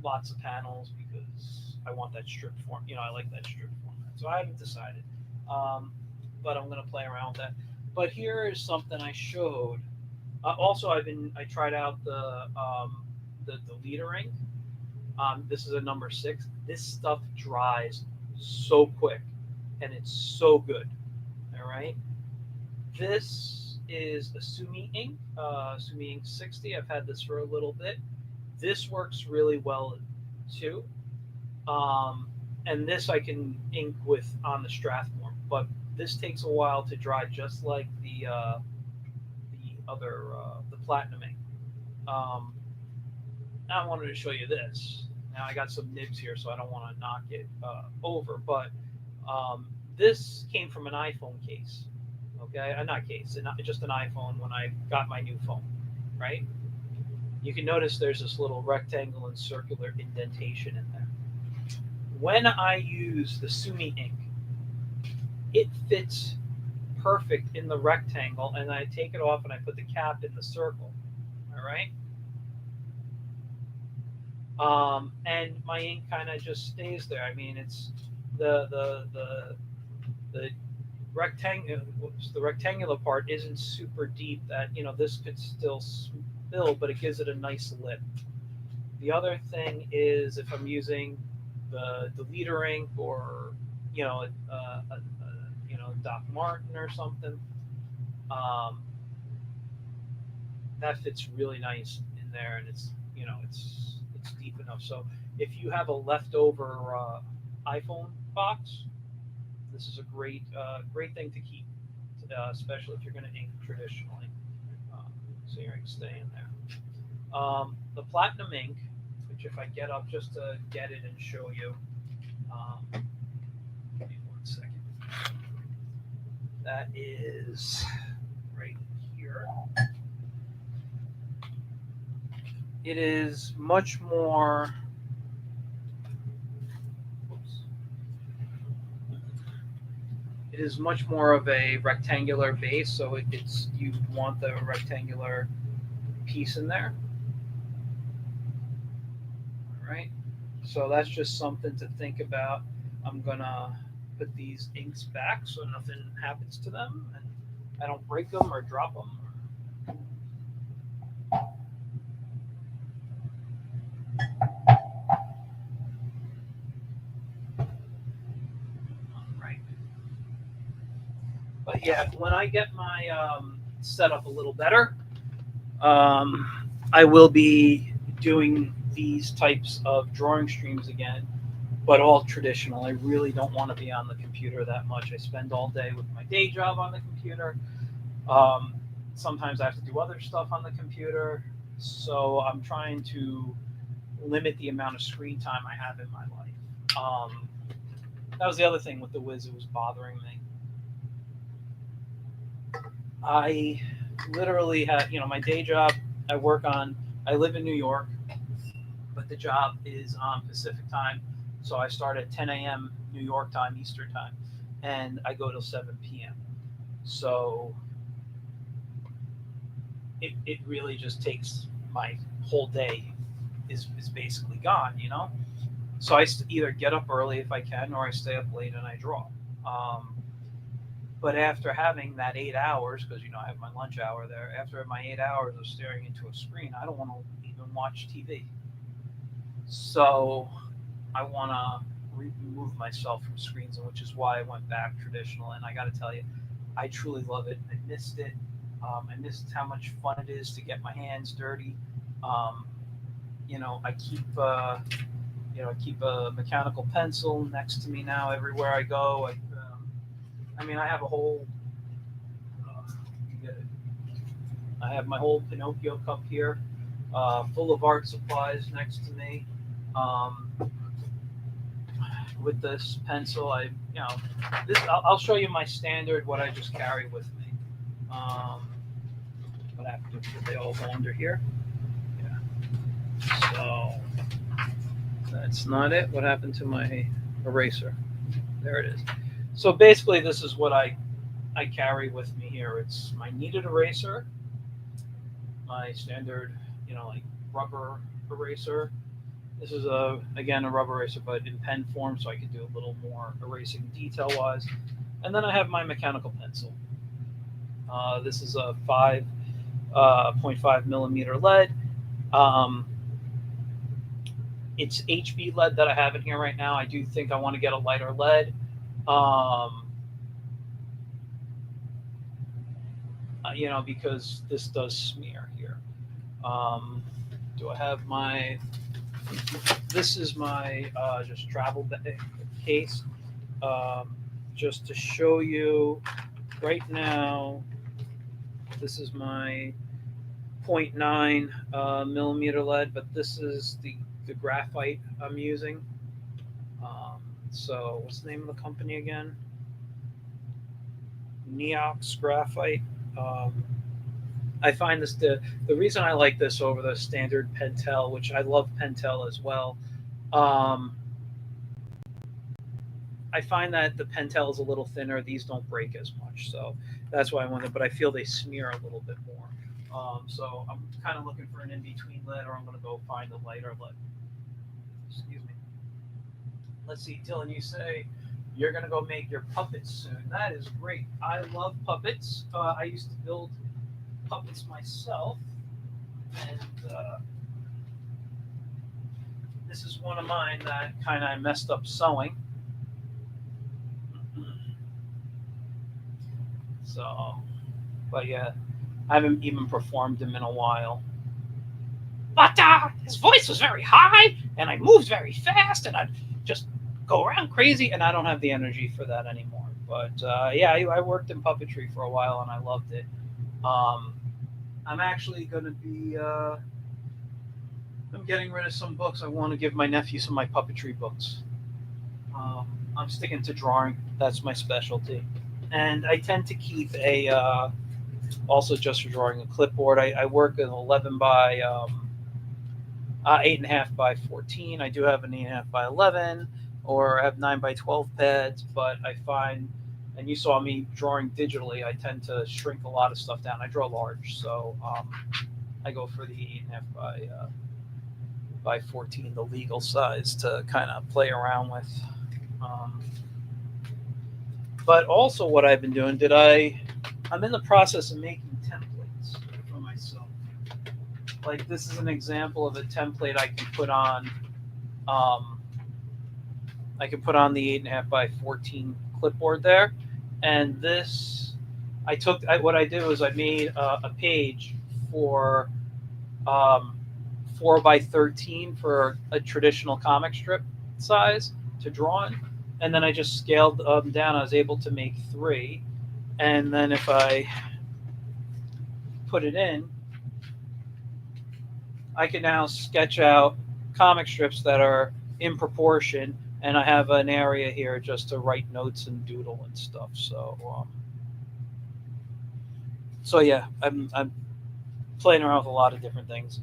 lots of panels, because I want that strip form. I like that strip format. So I haven't decided, um, but I'm gonna play around with that. But here is something I showed. Also, I tried out the leader ink. This is a number 6. This stuff dries so quick, and it's so good. All right. This is a Sumi ink, Sumi ink 60. I've had this for a little bit. This works really well too. Um, and this I can ink with on the Strathmore, but this takes a while to dry, just like the platinum ink. Um, now I wanted to show you this. Now I got some nibs here, so I don't want to knock it over. But this came from an iPhone case. Okay, not case, just an iPhone when I got my new phone. Right? You can notice there's this little rectangle and circular indentation in there. When I use the Sumi ink, it fits perfect in the rectangle, and I take it off and I put the cap in the circle. All right. And my ink kind of just stays there. I mean, it's the rectangle. The rectangular part isn't super deep. That this could still spill, but it gives it a nice lip. The other thing is, if I'm using the leader ink, or Doc Martin or something, um, that fits really nice in there, and it's deep enough. So if you have a leftover iPhone box, this is a great thing to keep, especially if you're going to ink traditionally. So your ink stay in there. The platinum ink, which if I get up just to get it and show you, give me 1 second. That is right here. It is much more. Oops. It is much more of a rectangular base, so it's you want the rectangular piece in there. All right. So that's just something to think about. I'm gonna put these inks back so nothing happens to them, and I don't break them or drop them. But yeah, when I get my setup a little better, I will be doing these types of drawing streams again, but all traditional. I really don't want to be on the computer that much. I spend all day with my day job on the computer. Um, Sometimes I have to do other stuff on the computer. So I'm trying to limit the amount of screen time I have in my life. That was the other thing with the Wiz. It was bothering me. I literally have, my day job. I work on. I live in New York, but the job is on Pacific time. So I start at 10 a.m. New York time, Eastern time, and I go till 7 p.m. So it really just takes my whole day is basically gone. So I either get up early if I can, or I stay up late and I draw. Um, but after having that 8 hours, because I have my lunch hour there, after my 8 hours of staring into a screen, I don't want to even watch TV. So I want to remove myself from screens, and which is why I went back traditional. And I got to tell you, I truly love it. I missed it. I missed how much fun it is to get my hands dirty. Um, I keep a mechanical pencil next to me now everywhere I go. I have a whole. You get it. I have my whole Pinocchio cup here, full of art supplies next to me. Um, with this pencil, I'll show you my standard what I just carry with me. Um, what happened? Did they all go under here? Yeah. So that's not it. What happened to my eraser? There it is. So basically, this is what I carry with me here. It's my kneaded eraser, my standard, like rubber eraser. This is again a rubber eraser, but in pen form, so I can do a little more erasing detail wise. And then I have my mechanical pencil. This is a 5.5 millimeter lead. Um, it's HB lead that I have in here right now. I do think I want to get a lighter lead. Because this does smear here. Do I have my? This is my just travel case. Just to show you, right now, this is my 0.9 millimeter lead, but this is the graphite I'm using. So what's the name of the company again? Neox Graphite. I find this the reason I like this over the standard Pentel, which I love Pentel as well. I find that the Pentel is a little thinner. These don't break as much, so that's why I wanted. But I feel they smear a little bit more. So I'm kind of looking for an in-between lead, or I'm going to go find a lighter lead. Excuse me. Let's see, Dylan. You say you're going to go make your puppets soon. That is great. I love puppets. I used to build puppets myself, and this is one of mine that kind of messed up sewing. So, but yeah, I haven't even performed him in a while. But his voice was very high, and I moved very fast, and I'd just go around crazy, and I don't have the energy for that anymore. But yeah, I worked in puppetry for a while, and I loved it. I'm actually going to be. I'm getting rid of some books. I want to give my nephew some of my puppetry books. I'm sticking to drawing. That's my specialty. And I tend to keep also just for drawing, a clipboard. I work an 11 by 8.5 by 14. I do have an 8.5 by 11, or I have 9 by 12 pads. But I find, and you saw me drawing digitally, I tend to shrink a lot of stuff down. I draw large, so I go for the 8.5 by 14, the legal size, to kind of play around with. But also, what I've been doing, I'm in the process of making templates for myself. Like, this is an example of a template I can put on. I can put on the 8.5 by 14 clipboard there, and this what I did was I made a page for 4 by 13 for a traditional comic strip size to draw in, and then I just scaled them down. I was able to make three, and then if I put it in, I can now sketch out comic strips that are in proportion, and I have an area here just to write notes and doodle and stuff. So yeah, I'm playing around with a lot of different things,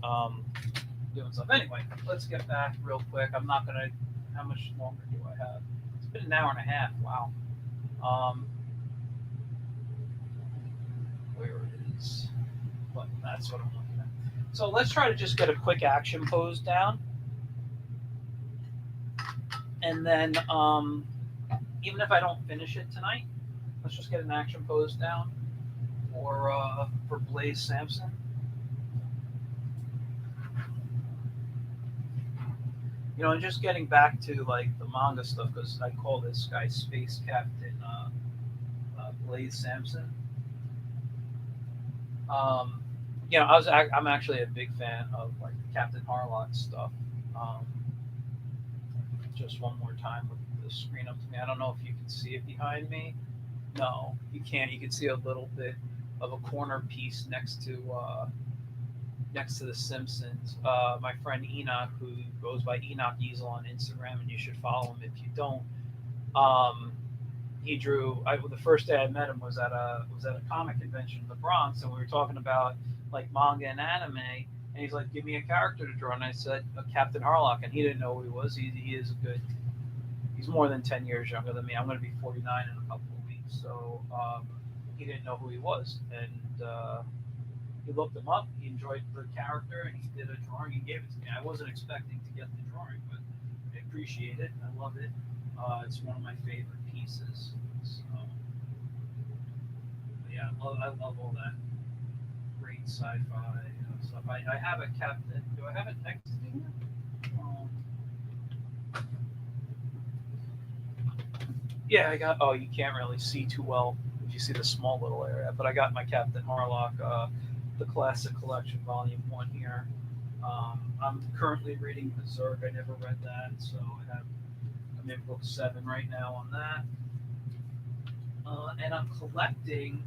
doing stuff. Anyway, let's get back real quick. I'm not gonna. How much longer do I have? It's been an hour and a half. Wow. Um, where it is? But that's what I'm looking at. So let's try to just get a quick action pose down, and then even if I don't finish it tonight, let's just get an action pose down for Blaze Sampson. And just getting back to like the manga stuff because I call this guy Space Captain Blaze Sampson. Um, I'm actually a big fan of like Captain Harlock stuff. Um, just one more time with the screen up to me. I don't know if you can see it behind me. No, you can't. You can see a little bit of a corner piece next to the Simpsons. My friend Enoch, who goes by Enoch Easel on Instagram, and you should follow him if you don't. Um, he drew. The first day I met him was at a comic convention in the Bronx, and we were talking about like manga and anime. And he's like, "Give me a character to draw," and I said, "Captain Harlock," and he didn't know who he was. He is a good. He's more than 10 years younger than me. I'm going to be 49 in a couple of weeks, so he didn't know who he was, and he looked him up. He enjoyed the character, and he did a drawing. He gave it to me. I wasn't expecting to get the drawing, but I appreciate it. I love it. It's one of my favorite pieces. So, yeah, I love all that great sci-fi stuff. I have a Captain. Do I have it next to me here? Yeah, I got. Oh, you can't really see too well if you see the small little area, but I got my Captain Harlock, the Classic Collection, Volume One here. I'm currently reading Berserk. I never read that, so I'm in book 7 right now on that, and I'm collecting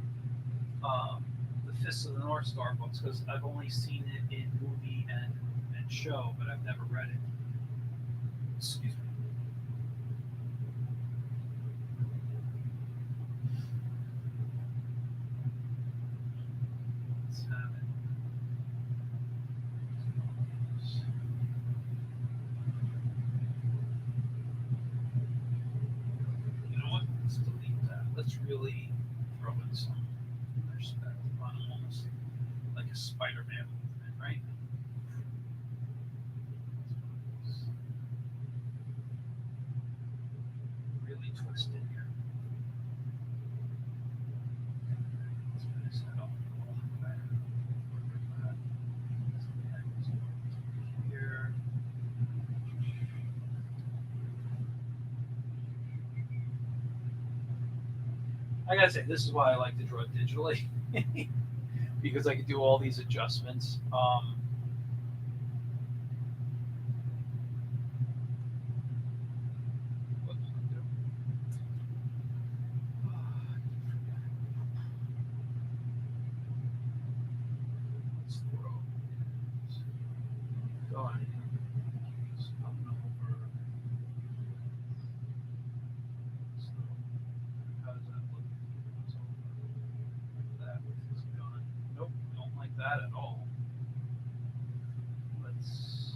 the Fists of the North Star books because I've only seen it in movie and show, but I've never read it. Excuse me. Let's have it. You know what? Let's delete that. Let's really throw in some perspective on almost like a Spider-Man movement, right? Really twisted here. Let's finish that off a little better. Here. I gotta say, this is why I like to draw digitally because I can do all these adjustments. What did I do? Let's throw. Go on. Just up and over. So, how does that look? It's over. That is gone. Nope, don't like that at all. Let's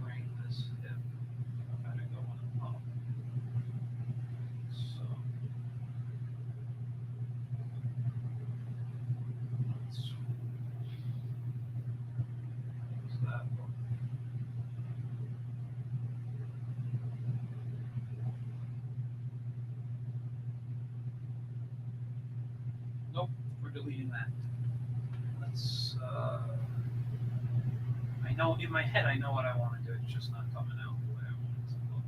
bring this hip kind of going up. So let's use that one. Nope, we're deleting that. Let's. I know in my head I know what I want to do. It's just not coming out the way I want it to look.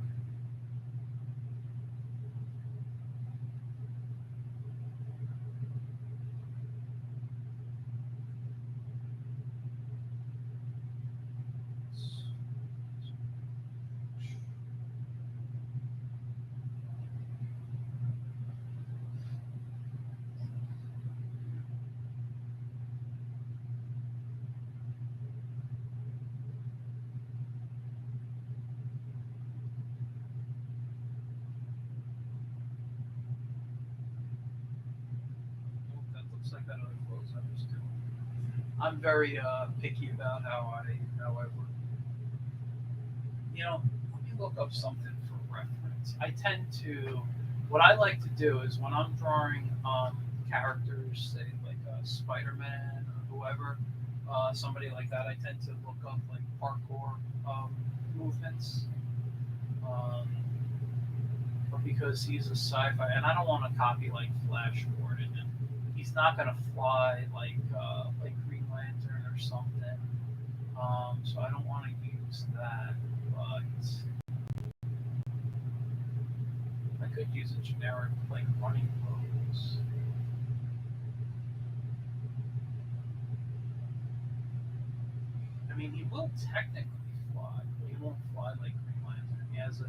looks like that other clothes I was doing. I'm very picky about how I work. Let me look up something for reference. I tend to, what I like to do is when I'm drawing characters, say like Spider-Man or whoever, somebody like that, I tend to look up like parkour movements. Um, but because he's a sci-fi, and I don't want to copy like Flash Gordon, and he's not gonna fly like Green Lantern or something. So I don't want to use that, but I could use a generic like running pose. I mean, he will technically fly, but he won't fly like Green Lantern. He has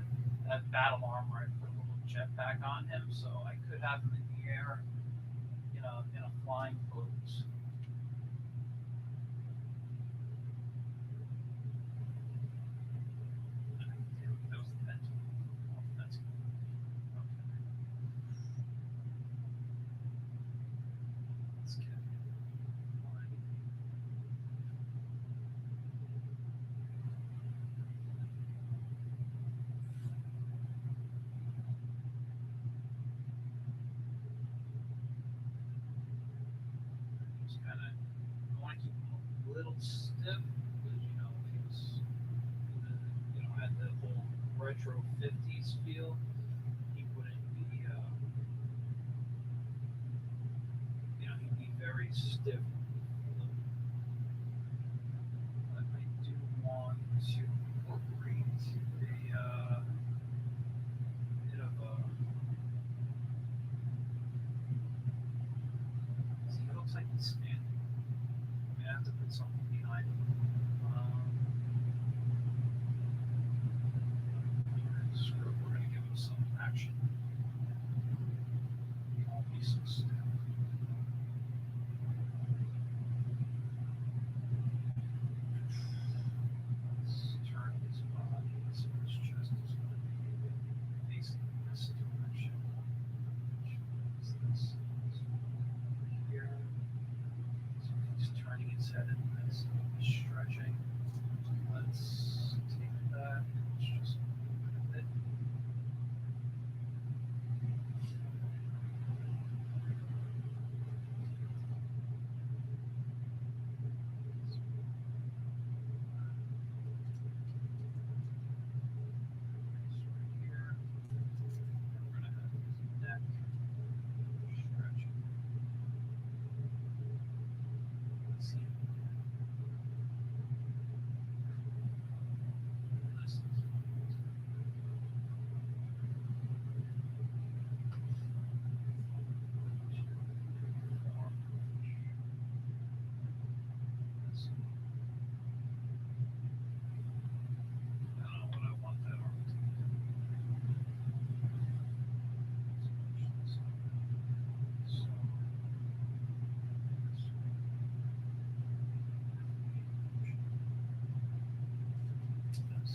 that battle armor. I put a little jetpack on him, so I could have him in the air, in a flying pose. That was the pencil. Oh, that's good. Okay, let's get flying. Just kind of, I want to keep him a little stiff because if he was, had the whole retro '50s feel, he wouldn't be, he'd be very stiff. But I do want to incorporate a bit of a. See, it looks like he's standing. I mean, I have to put something behind him. Screw it, we're going to give him some action. He won't be so stiff. Let's turn his body so his chest is going to be facing this direction. Which is this here. So he's turning his head in this, stretching. Let's take that. Let's just move it. Right here. We're going to have his neck stretching. Let's see. This is this. I don't know what I want that arm to be. So, this.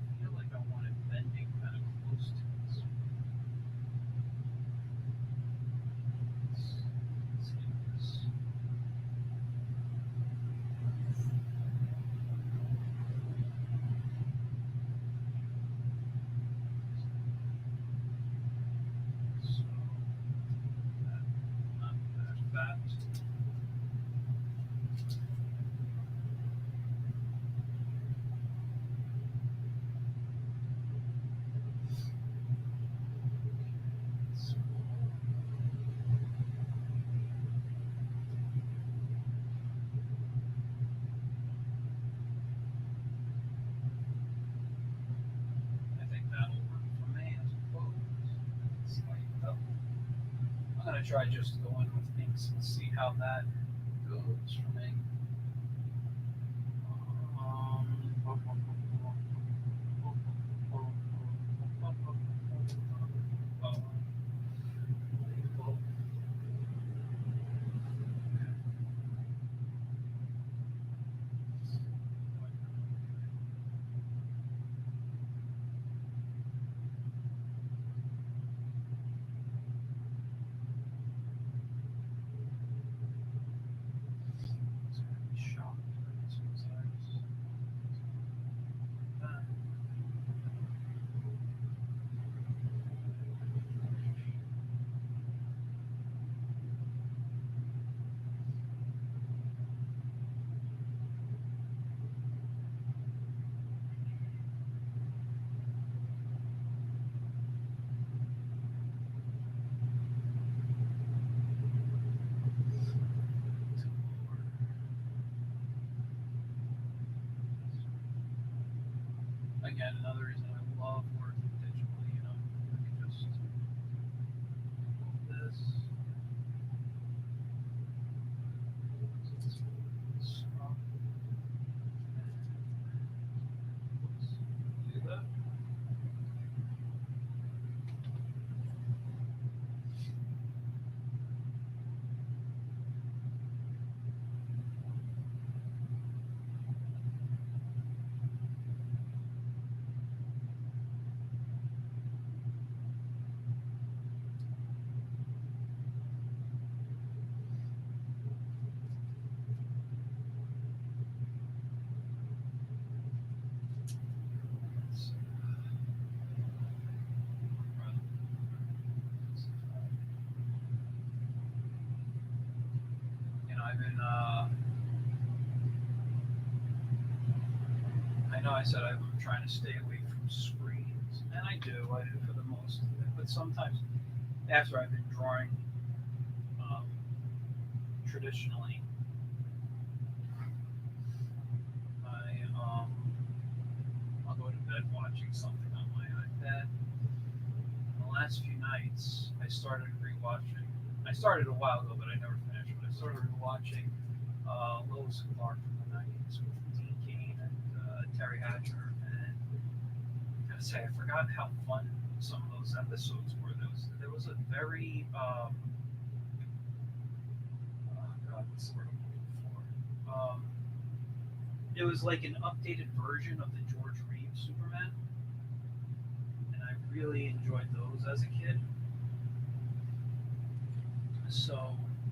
I feel like I want it bending kind of close to this. Let's see this. So, not that fat. So, I think that'll work for me, I suppose. It's like, oh, I'm gonna try just going with inks and see how that goes for me. Again, another reason I love working digitally. Let me just move this. Stop. Do that. Let's I've been. I know I said I'm trying to stay away from screens, and I do. I do for the most of it. But sometimes, after I've been drawing um, traditionally, I'll go to bed watching something on my iPad. And the last few nights, I started rewatching. I started a while ago, but I never finished. But I started rewatching Lois and Clark from the '90s with Dean Cain and Terry Hatcher. And I gotta say, I forgot how fun some of those episodes were. There was a very oh God, what's the word I'm looking for? It was like an updated version of the George Reeves Superman, and I really enjoyed those as a kid. So uh,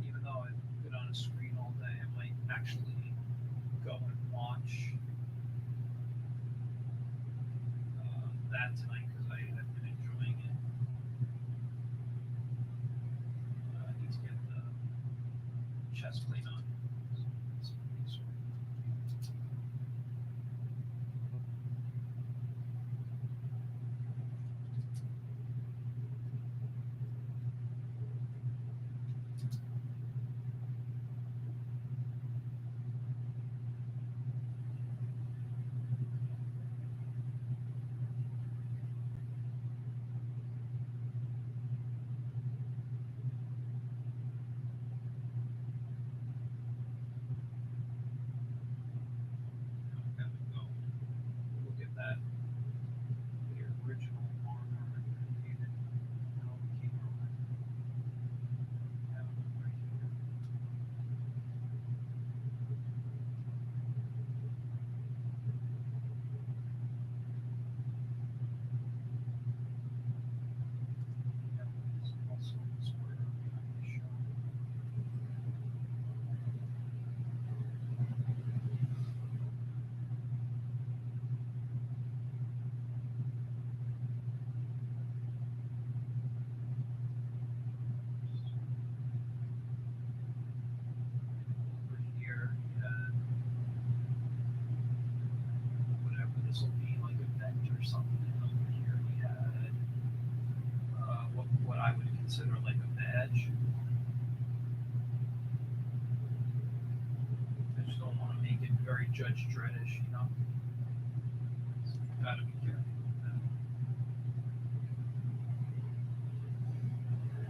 even though I've been on a screen all day, I might actually go and watch that tonight because I have been enjoying it. I need to get the chest plate on. I've got to go look at that. The original armor I created. How it came out. Have it right here. Yeah, it's also square behind the shell. Over here, you had whatever this will be, like a vent or something. And over here, we had what I would consider like a badge. I just don't want to make it very Judge Dreddish. So you gotta be careful with that.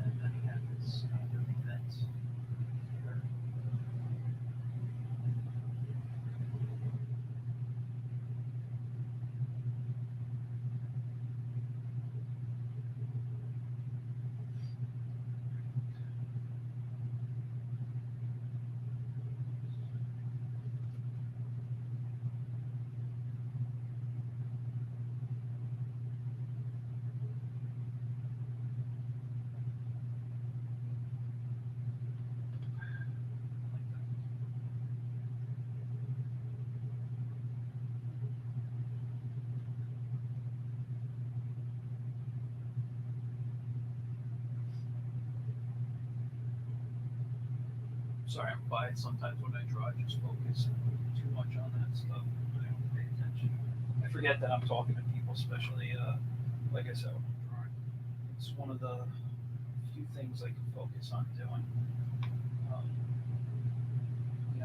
And then he had this kind of vent here. Like that. Sorry, I'm quiet. Sometimes when I draw, I just focus too much on that stuff. I don't pay attention. I forget that I'm talking to people, especially, like I said, when I'm drawing. It's one of the few things I can focus on doing.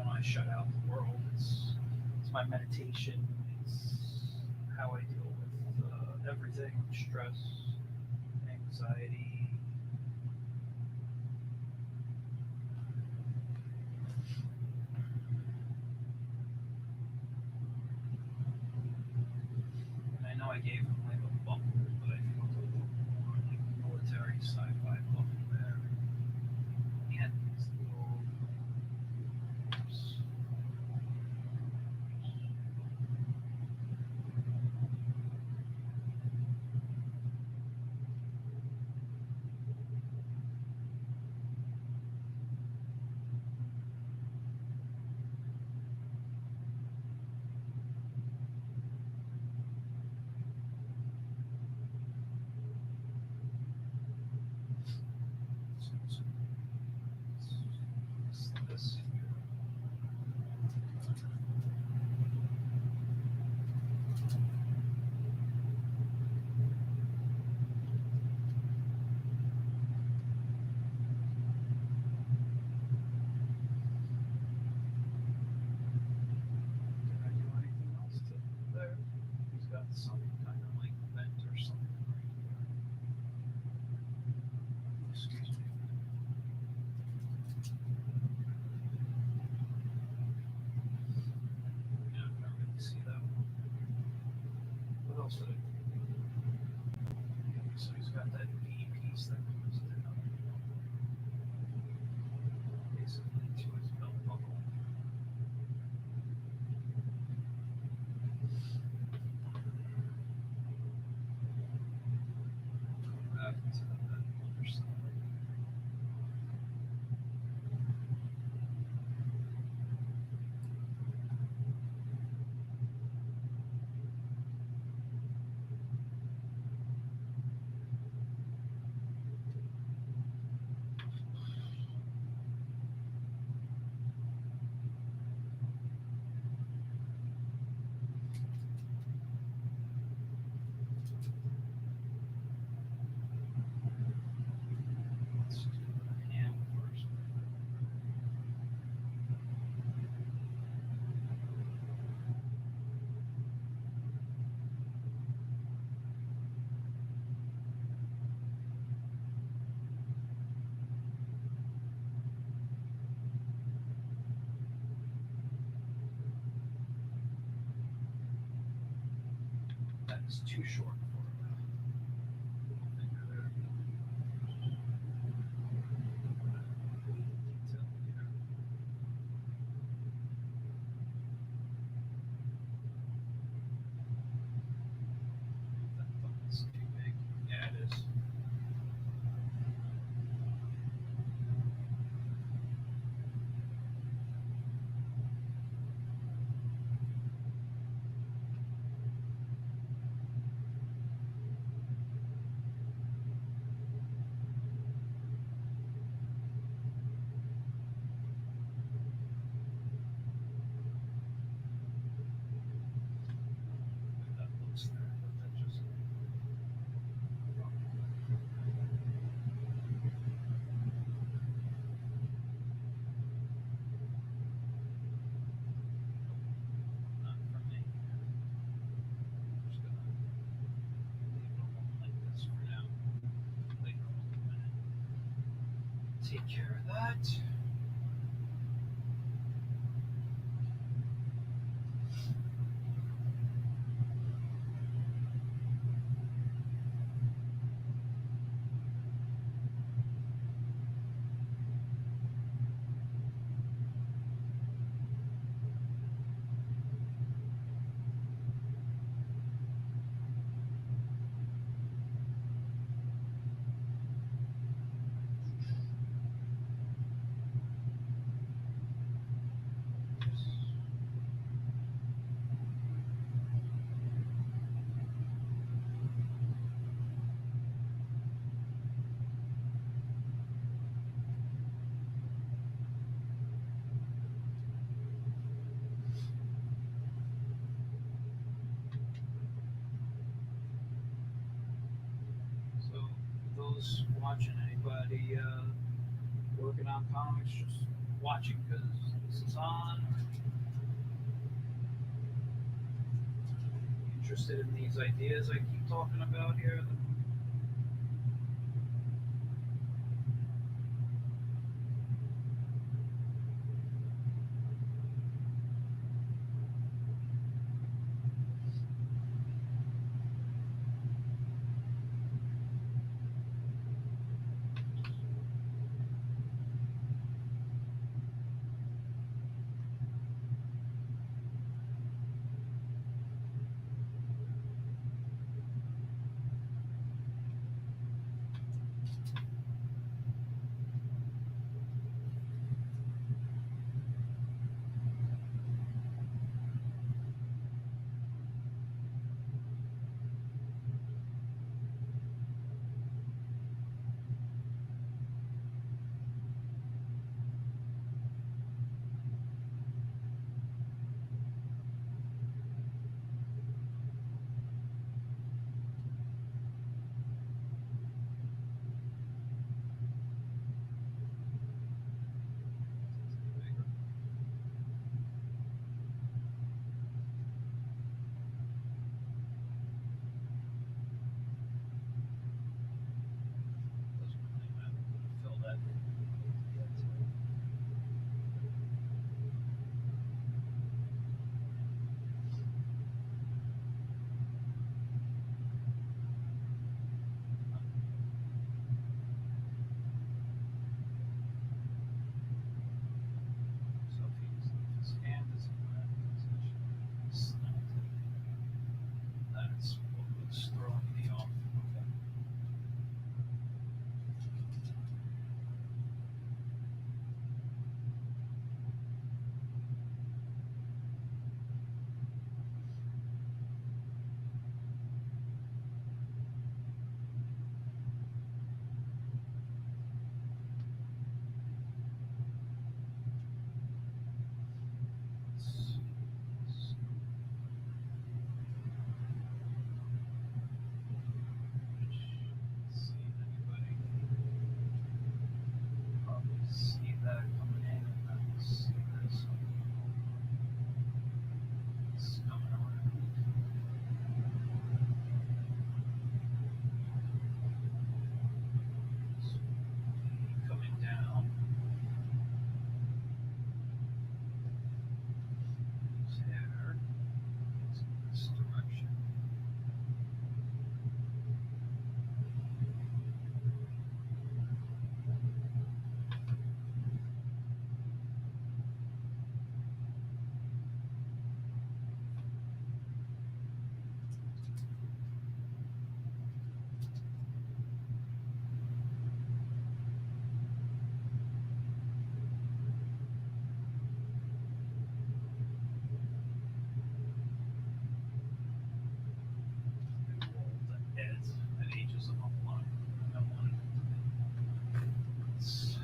I shut out the world. It's my meditation. It's how I deal with everything: stress, anxiety. And I know I gave him like a buckle, but I feel a little more like military sci-fi buckle there. He had these little. This here. Did I do anything else to there? He's got some kind of like vent or something right here. Excuse me. Yeah, I can't really see that one. What else did I do? So he's got that V piece that comes down basically to his belt buckle. Back to that other side. Let's do the hand first. That is too short for a finger there. Detail here. That thumb is too big. Yeah, it is. That looks there, but that just. Not for me. I'm just gonna leave it alone like this for now. Later on in a minute. Take care of that. So, for those watching, anybody working on comics, just watching because this is on. Interested in these ideas I keep talking about here. That's what was throwing me off. Okay. See anybody? Probably see that coming in, and then see this. It's coming around. It's coming down. It's here. It's in this direction. Heads and ages them up a lot. I wanted it's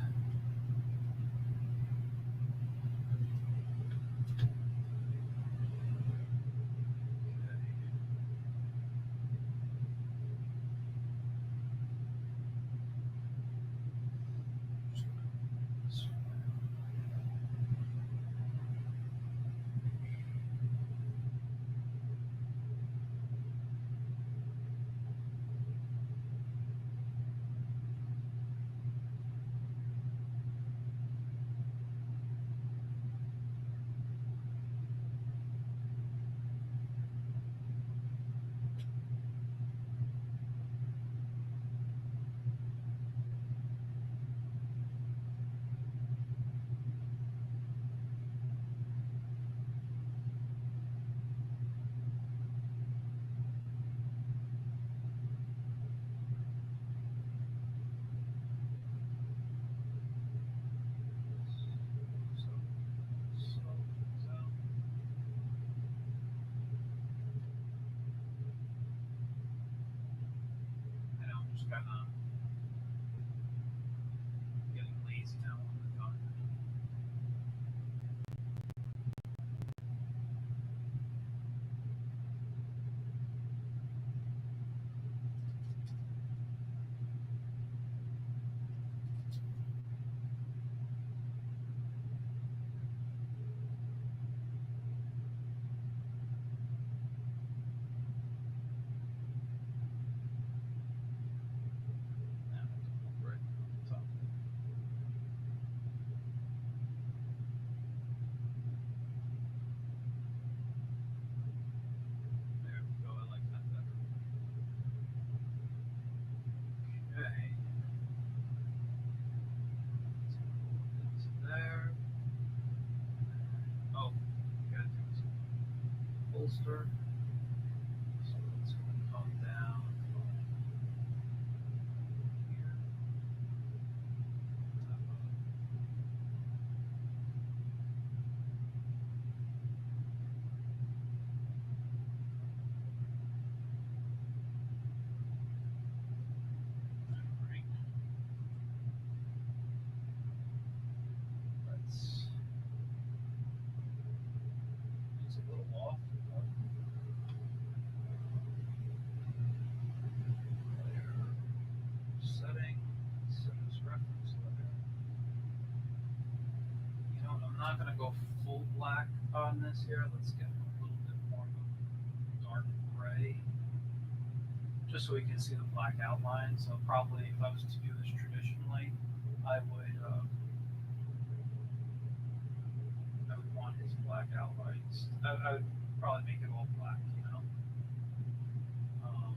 I know I'm just kind of getting lazy now on the gun. not going to go full black on this here. Let's get a little bit more of a dark gray, just so we can see the black outline. So probably if I was to do this traditionally, I would want his black outlines. I would probably make it all black, you know. Um,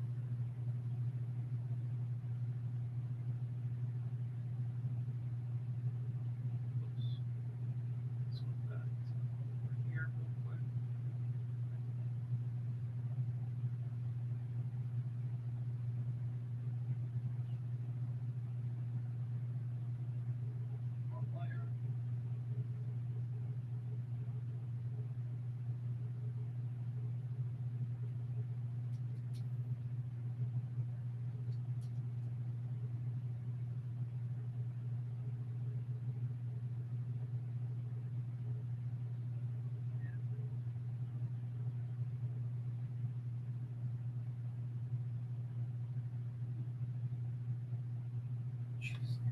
oops. Let's put that over here real quick. One layer. Jeez, I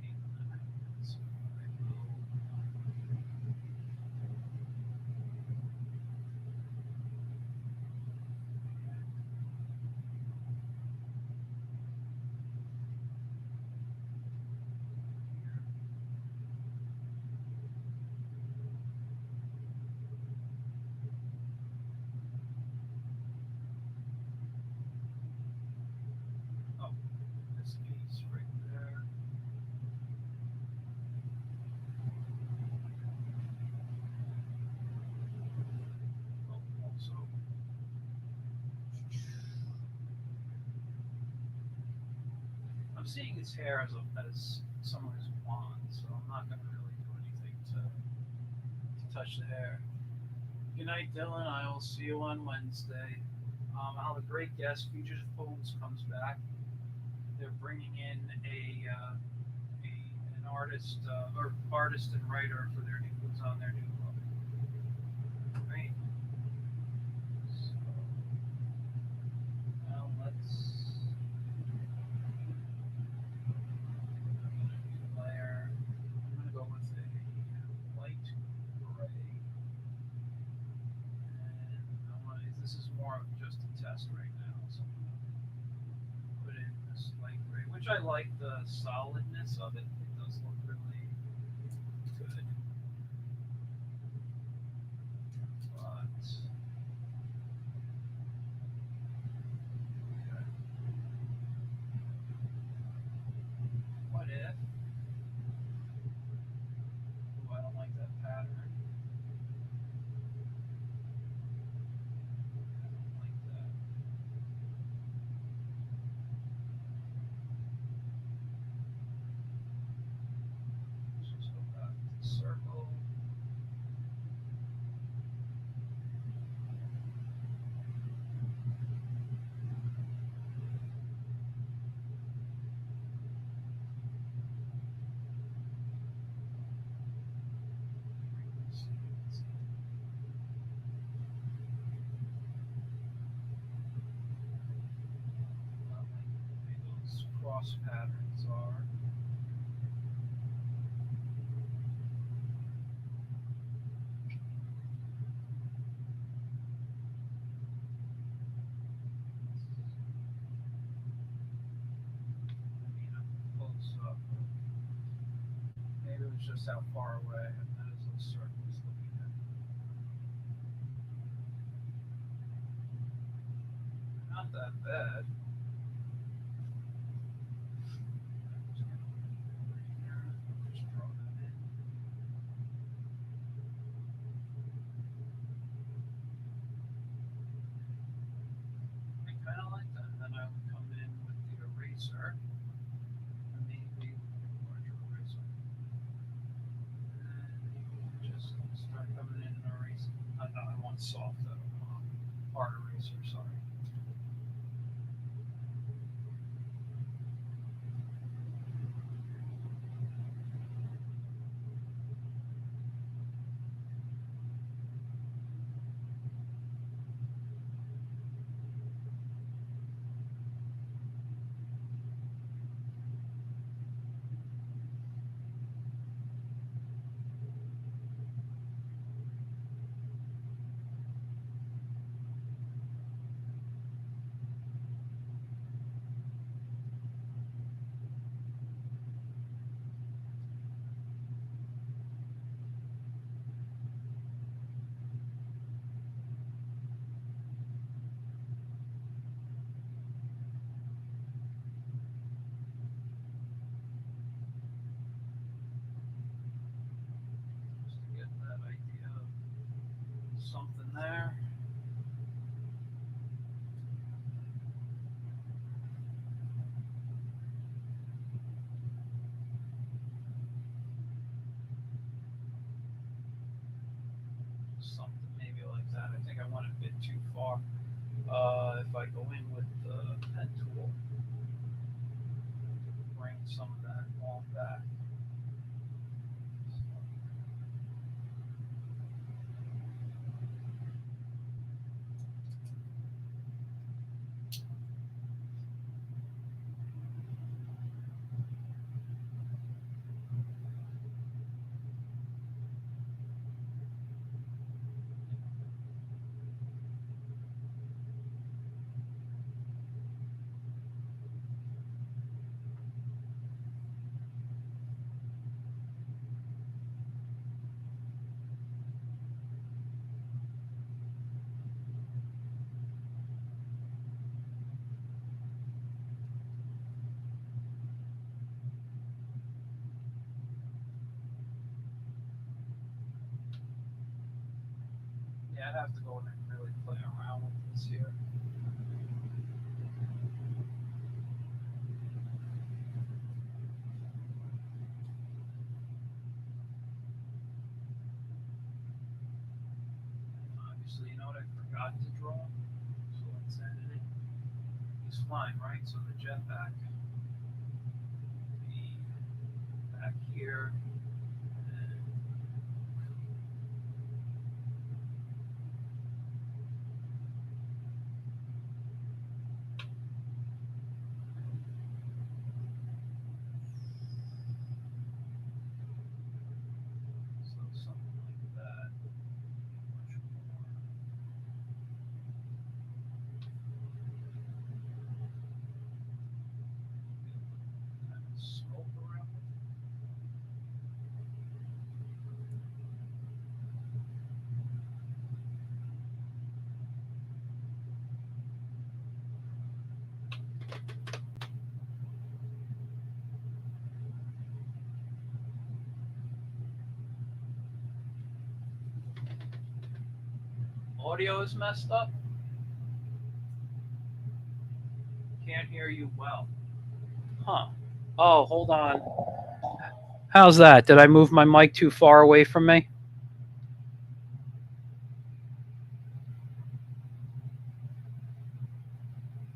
hate when that happens. Oh, this piece right there. Oh, also. I'm seeing his hair as someone who's blonde, so I'm not going to really do anything to touch the hair. Good night, Dylan. I will see you on Wednesday. I'll have a great guest. Futures Poems comes back. They're bringing in an artist or artist and writer for their new who's on their new book. Right. So now let's layer. I'm gonna go with a light gray, and I want this is more of just a test right now. So put in this light gray, which I like the solidness of it. It does look really good. But okay. What if? Oh, I don't like that pattern. I don't like that. Let's just go back to the circle. Not like the way those cross patterns are. I mean, I'm close up. Maybe it was just how far away that is those circles looking at. Not that bad. Just gonna over here. Just draw that in. I kind of like that. And then I would come in with the eraser, and maybe a larger eraser. And you just start coming in and erasing. No, I want soft though. Hard eraser, sorry. something there. Something maybe like that. I think I went a bit too far. If I go in with the pen tool, bring some of that along back. Yeah, I'd have to go in and really play around with this here. Obviously, you know what I forgot to draw? So let's edit it. He's flying, right? So the jetpack be back here. And so something like that. Much more. Kind of smoke around it. Audio is messed up. Can't hear you well. Huh. Oh, hold on. How's that? Did I move my mic too far away from me?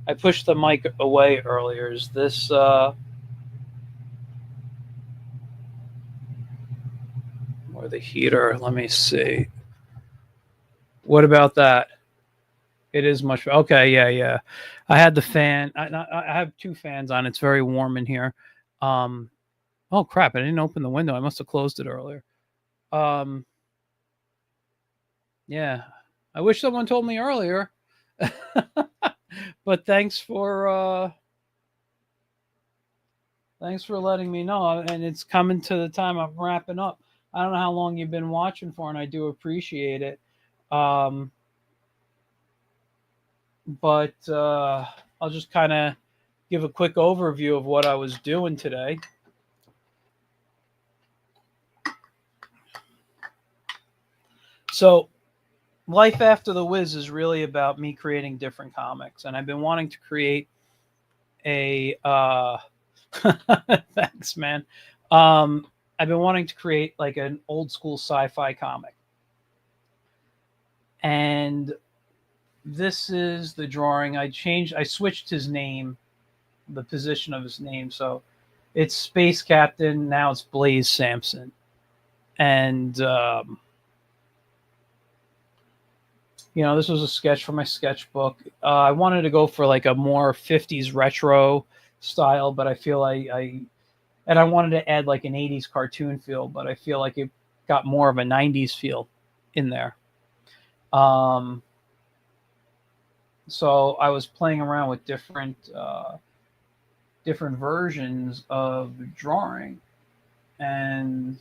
I pushed the mic away earlier. Is this or the heater? Let me see. What about that? It is much. Okay, yeah. I had the fan. I have two fans on. It's very warm in here. Oh crap! I didn't open the window. I must have closed it earlier. Yeah. I wish someone told me earlier. But thanks for letting me know. And it's coming to the time I'm wrapping up. I don't know how long you've been watching for, and I do appreciate it. But I'll just kind of give a quick overview of what I was doing today. So, Life After the Wiz is really about me creating different comics, and I've been wanting to create a. Thanks, man. I've been wanting to create like an old school sci-fi comic, and this is the drawing. I switched his name, the position of his name, so it's Space Captain. Now it's Blaze Sampson, and this was a sketch for my sketchbook. I wanted to go for like a more 50s retro style, but I feel and I wanted to add like an 80s cartoon feel, but I feel like it got more of a 90s feel in there. So I was playing around with different versions of drawing, and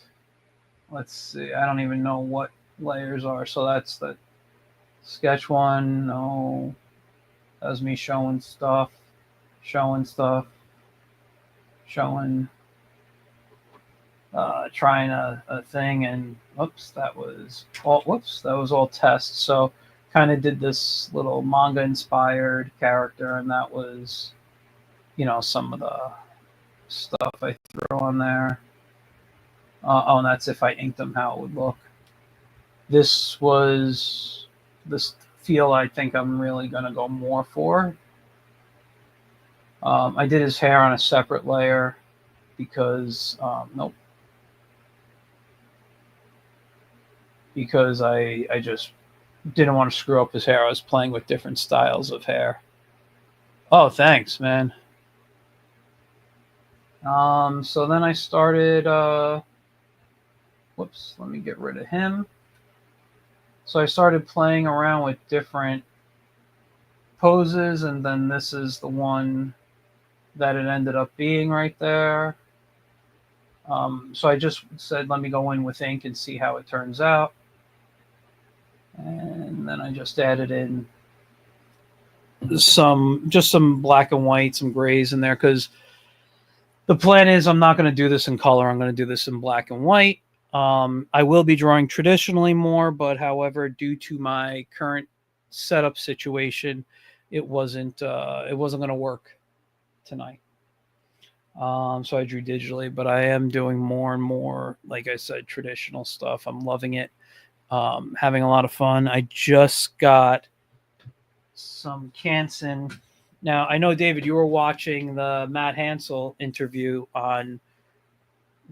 let's see, I don't even know what layers are. So that's the sketch one. No, that was me showing stuff. trying a thing, and that was all tests. So kind of did this little manga inspired character, and that was, some of the stuff I threw on there. And that's if I inked them, how it would look. This was this feel I think I'm really gonna go more for. I did his hair on a separate layer because nope, because I just didn't want to screw up his hair. I was playing with different styles of hair. Oh, thanks, man. So then I started. Let me get rid of him. So I started playing around with different poses, and then this is the one that it ended up being right there. So I just said, let me go in with ink and see how it turns out. And then I just added in some black and white, some grays in there, because the plan is I'm not going to do this in color. I'm going to do this in black and white. I will be drawing traditionally more, but however, due to my current setup situation, it wasn't going to work tonight. So I drew digitally, but I am doing more and more, like I said, traditional stuff. I'm loving it. Having a lot of fun. I just got some Canson. Now, I know, David, you were watching the Matt Hansel interview on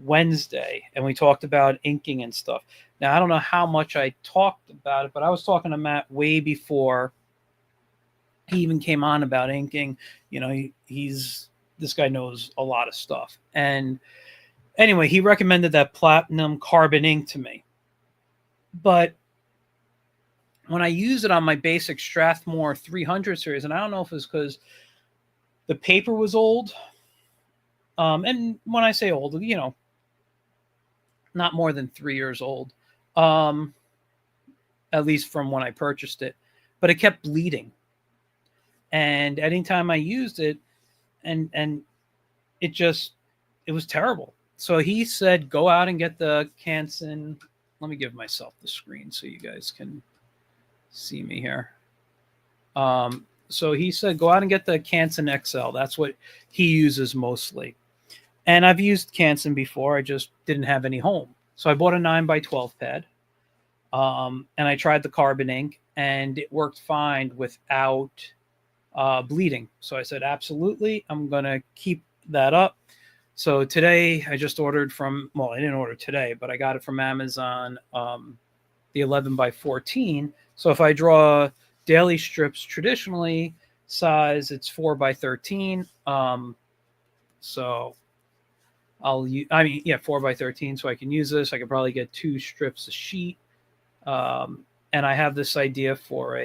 Wednesday, and we talked about inking and stuff. Now, I don't know how much I talked about it, but I was talking to Matt way before he even came on about inking. This guy knows a lot of stuff. And anyway, he recommended that platinum carbon ink to me. But when I use it on my basic Strathmore 300 series, and I don't know if it's because the paper was old. And when I say old, not more than 3 years old, at least from when I purchased it. But it kept bleeding. And anytime I used it, and it was terrible. So he said, go out and get the Canson. Let me give myself the screen so you guys can see me here. So he said, go out and get the Canson XL. That's what he uses mostly. And I've used Canson before. I just didn't have any home. So I bought a 9x12 pad. And I tried the carbon ink, and it worked fine without bleeding. So I said, absolutely, I'm going to keep that up. So today I just ordered I didn't order today, but I got it from Amazon, the 11x14. So if I draw daily strips traditionally size, it's 4x13. So 4x13. So I can use this. I could probably get 2 strips a sheet. And I have this idea for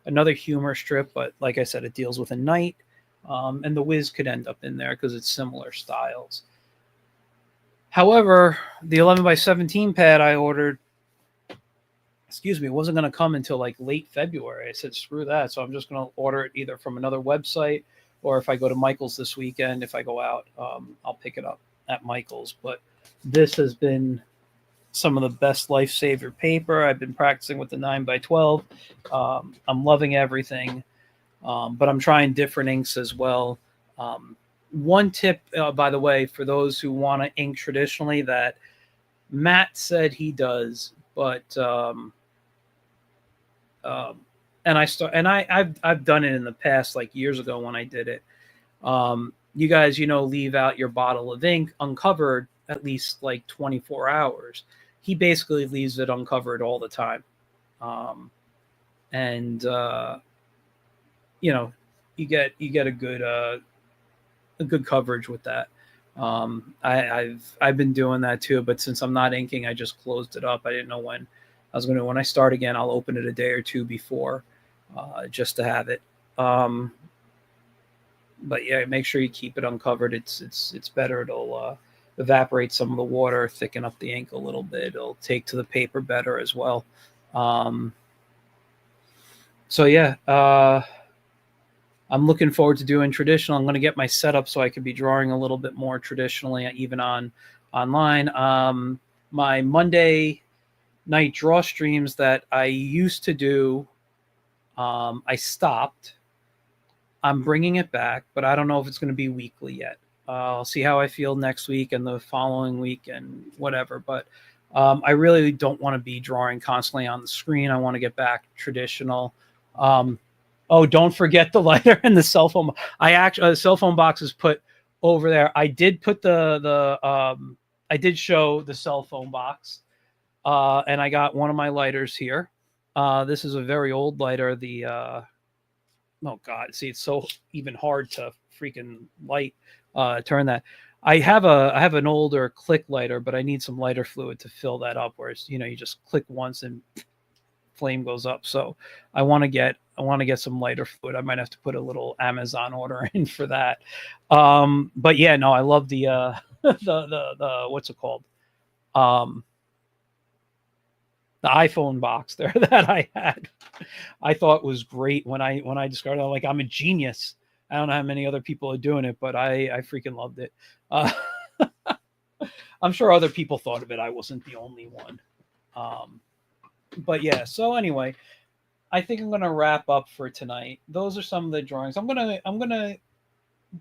another humor strip, but like I said, it deals with a knight. And the Wiz could end up in there because it's similar styles. However, the 11x17 pad I ordered, wasn't going to come until like late February. I said, screw that. So I'm just going to order it either from another website, or if I go to Michael's this weekend, if I go out, I'll pick it up at Michael's. But this has been some of the best lifesaver paper. I've been practicing with the 9x12. I'm loving everything. But I'm trying different inks as well. One tip, by the way, for those who want to ink traditionally, that Matt said he does, but I've done it in the past, like years ago when I did it. You guys, leave out your bottle of ink uncovered at least like 24 hours. He basically leaves it uncovered all the time, you get a good coverage with that. I've been doing that too, but since I'm not inking, I just closed it up. I didn't know when I was going to. When I start again, I'll open it a day or two before, just to have it. But yeah, make sure you keep it uncovered. It's better. It'll evaporate some of the water, thicken up the ink a little bit. It'll take to the paper better as well. So yeah, I'm looking forward to doing traditional. I'm going to get my setup so I can be drawing a little bit more traditionally, even on online. My Monday night draw streams that I used to do, I stopped. I'm bringing it back, but I don't know if it's going to be weekly yet. I'll see how I feel next week and the following week and whatever. But I really don't want to be drawing constantly on the screen. I want to get back traditional. Oh, don't forget the lighter and the cell phone. I actually, the cell phone box is put over there. I did put I did show the cell phone box, and I got one of my lighters here. This is a very old lighter. Oh God, see, it's so even hard to freaking turn that. I have an older click lighter, but I need some lighter fluid to fill that up. Whereas you just click once and flame goes up. So I want to get some lighter fluid. I might have to put a little Amazon order in for that. But yeah, no, I love the the what's it called? The iPhone box there that I had. I thought was great when I discovered it. I'm like, I'm a genius. I don't know how many other people are doing it, but I freaking loved it. I'm sure other people thought of it. I wasn't the only one. But yeah, so anyway, I think I'm gonna wrap up for tonight. Those are some of the drawings. I'm gonna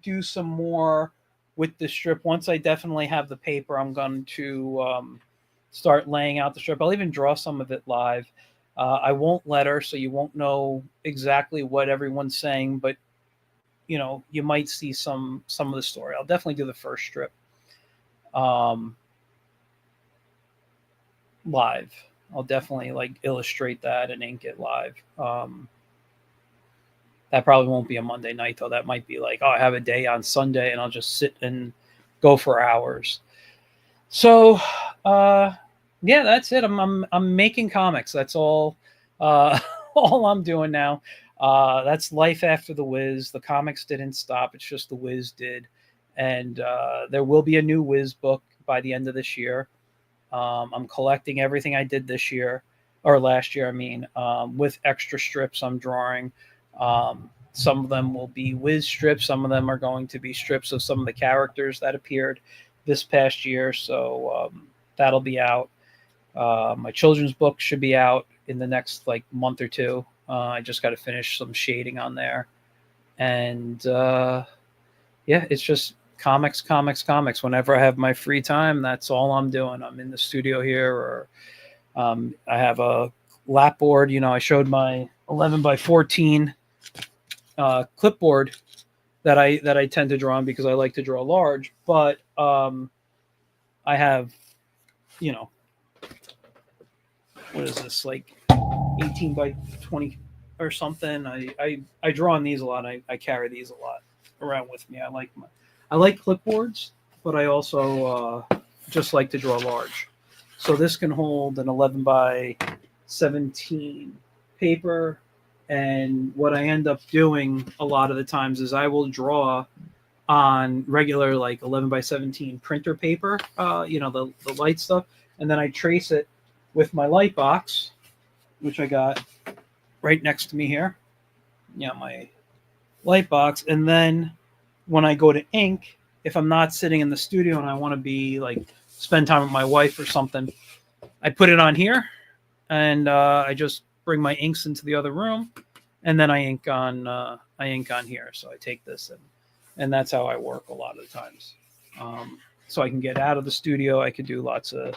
do some more with the strip once I definitely have the paper. I'm going to start laying out the strip. I'll even draw some of it live. I won't letter, so you won't know exactly what everyone's saying, but you might see some of the story. I'll definitely do the first strip live. I'll definitely illustrate that and ink it live. That probably won't be a Monday night though. That might be I have a day on Sunday and I'll just sit and go for hours. So yeah, that's it. I'm making comics. That's all all I'm doing now. That's life after the Wiz. The comics didn't stop. It's just the Wiz did. And there will be a new Wiz book by the end of this year. I'm collecting everything I did this year, or last year, I mean, with extra strips I'm drawing. Some of them will be Wiz strips. Some of them are going to be strips of some of the characters that appeared this past year. So that'll be out. My children's book should be out in the next month or two. I just got to finish some shading on there. And yeah, it's just comics. Whenever I have my free time, that's all I'm doing. I'm in the studio here, or I have a lap board. I showed my 11 by 14 clipboard that I tend to draw on because I like to draw large. But I have, what is this, 18 by 20 or something. I draw on these a lot. I carry these a lot around with me. I like clipboards, but I also just like to draw large. So this can hold an 11 by 17 paper. And what I end up doing a lot of the times is I will draw on regular 11 by 17 printer paper, the light stuff. And then I trace it with my light box, which I got right next to me here. Yeah, my light box. And then when I go to ink, if I'm not sitting in the studio and I want to be spend time with my wife or something, I put it on here and I just bring my inks into the other room, and then I ink on here. So I take this and that's how I work a lot of the times. So I can get out of the studio. I could do lots of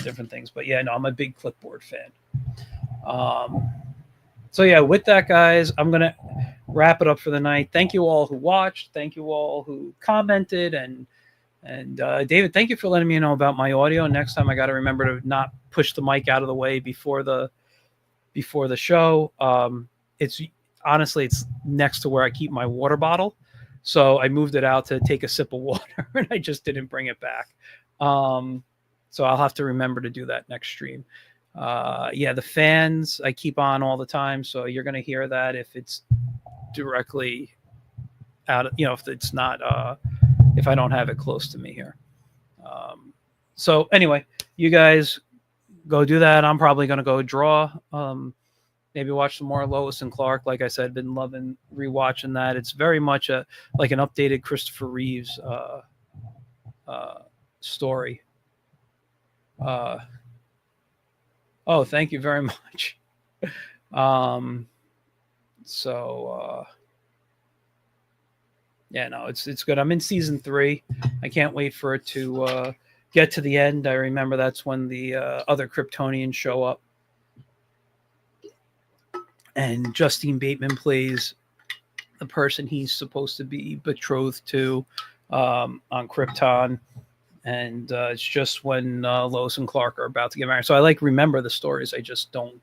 different things. But yeah, no, I'm a big clipboard fan. So yeah, with that, guys, I'm gonna wrap it up for the night. Thank you all who watched. Thank you all who commented, and David, thank you for letting me know about my audio. Next time I got to remember to not push the mic out of the way before the show. It's honestly, it's next to where I keep my water bottle. So I moved it out to take a sip of water and I just didn't bring it back. So I'll have to remember to do that next stream. Yeah, the fans I keep on all the time. So you're going to hear that if it's directly out of, if it's not, if I don't have it close to me here. So anyway, you guys go do that. I'm probably going to go draw. Maybe watch some more Lois and Clark. Like I said, been loving rewatching that. It's very much like an updated Christopher Reeves story. Uh, oh, thank you very much. Um, so yeah, no, it's good. I'm in season 3. I can't wait for it to get to the end. I remember that's when the other Kryptonians show up, and Justine Bateman plays the person he's supposed to be betrothed to on Krypton. And it's just when Lois and Clark are about to get married. So I like remember the stories. I just don't.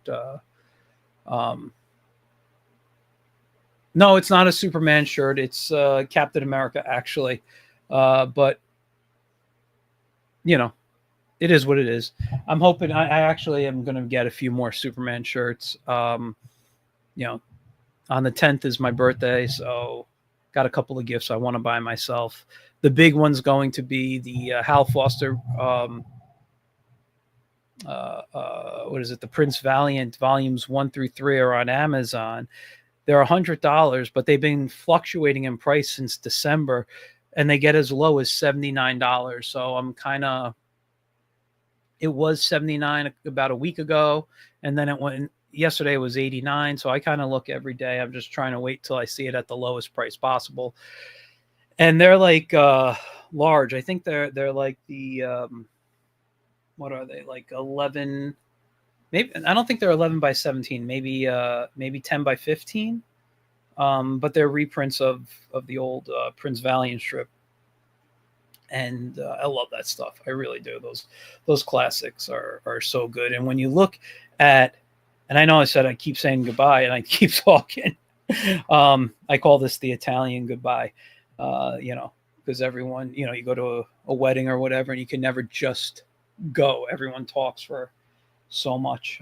Um, no, it's not a Superman shirt. It's Captain America, actually. But you know, it is what it is. I'm hoping. I actually am going to get a few more Superman shirts. You know, on the 10th is my birthday, so got a couple of gifts I want to buy myself. The big one's going to be the Hal Foster. What is it? The Prince Valiant volumes 1 through 3 are on Amazon. They're $100, but they've been fluctuating in price since December, and they get as low as $79. So I'm kind of. It was 79 about a week ago, and then it went. Yesterday it was 89. So I kind of look every day. I'm just trying to wait till I see it at the lowest price possible. And they're like large. I think they're like the what are they, like 11? Maybe I don't think they're 11 by 17. Maybe 10 by 15. But they're reprints of the old Prince Valiant strip, and I love that stuff. I really do. Those classics are so good. And when you look at, and I know I said I keep saying goodbye and I keep talking. I call this the Italian goodbye. Because everyone, you go to a wedding or whatever, and you can never just go. Everyone talks for so much.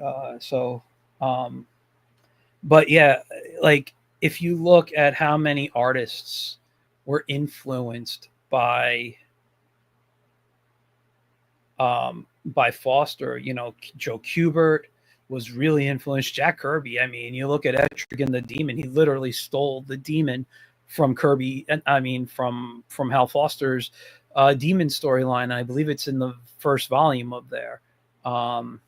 But yeah, like if you look at how many artists were influenced by Foster, Joe Kubert was really influenced. Jack Kirby. I mean, you look at Etrigan the Demon; he literally stole the demon from Kirby. I mean, from Hal Foster's demon storyline. I believe it's in the first volume of there. And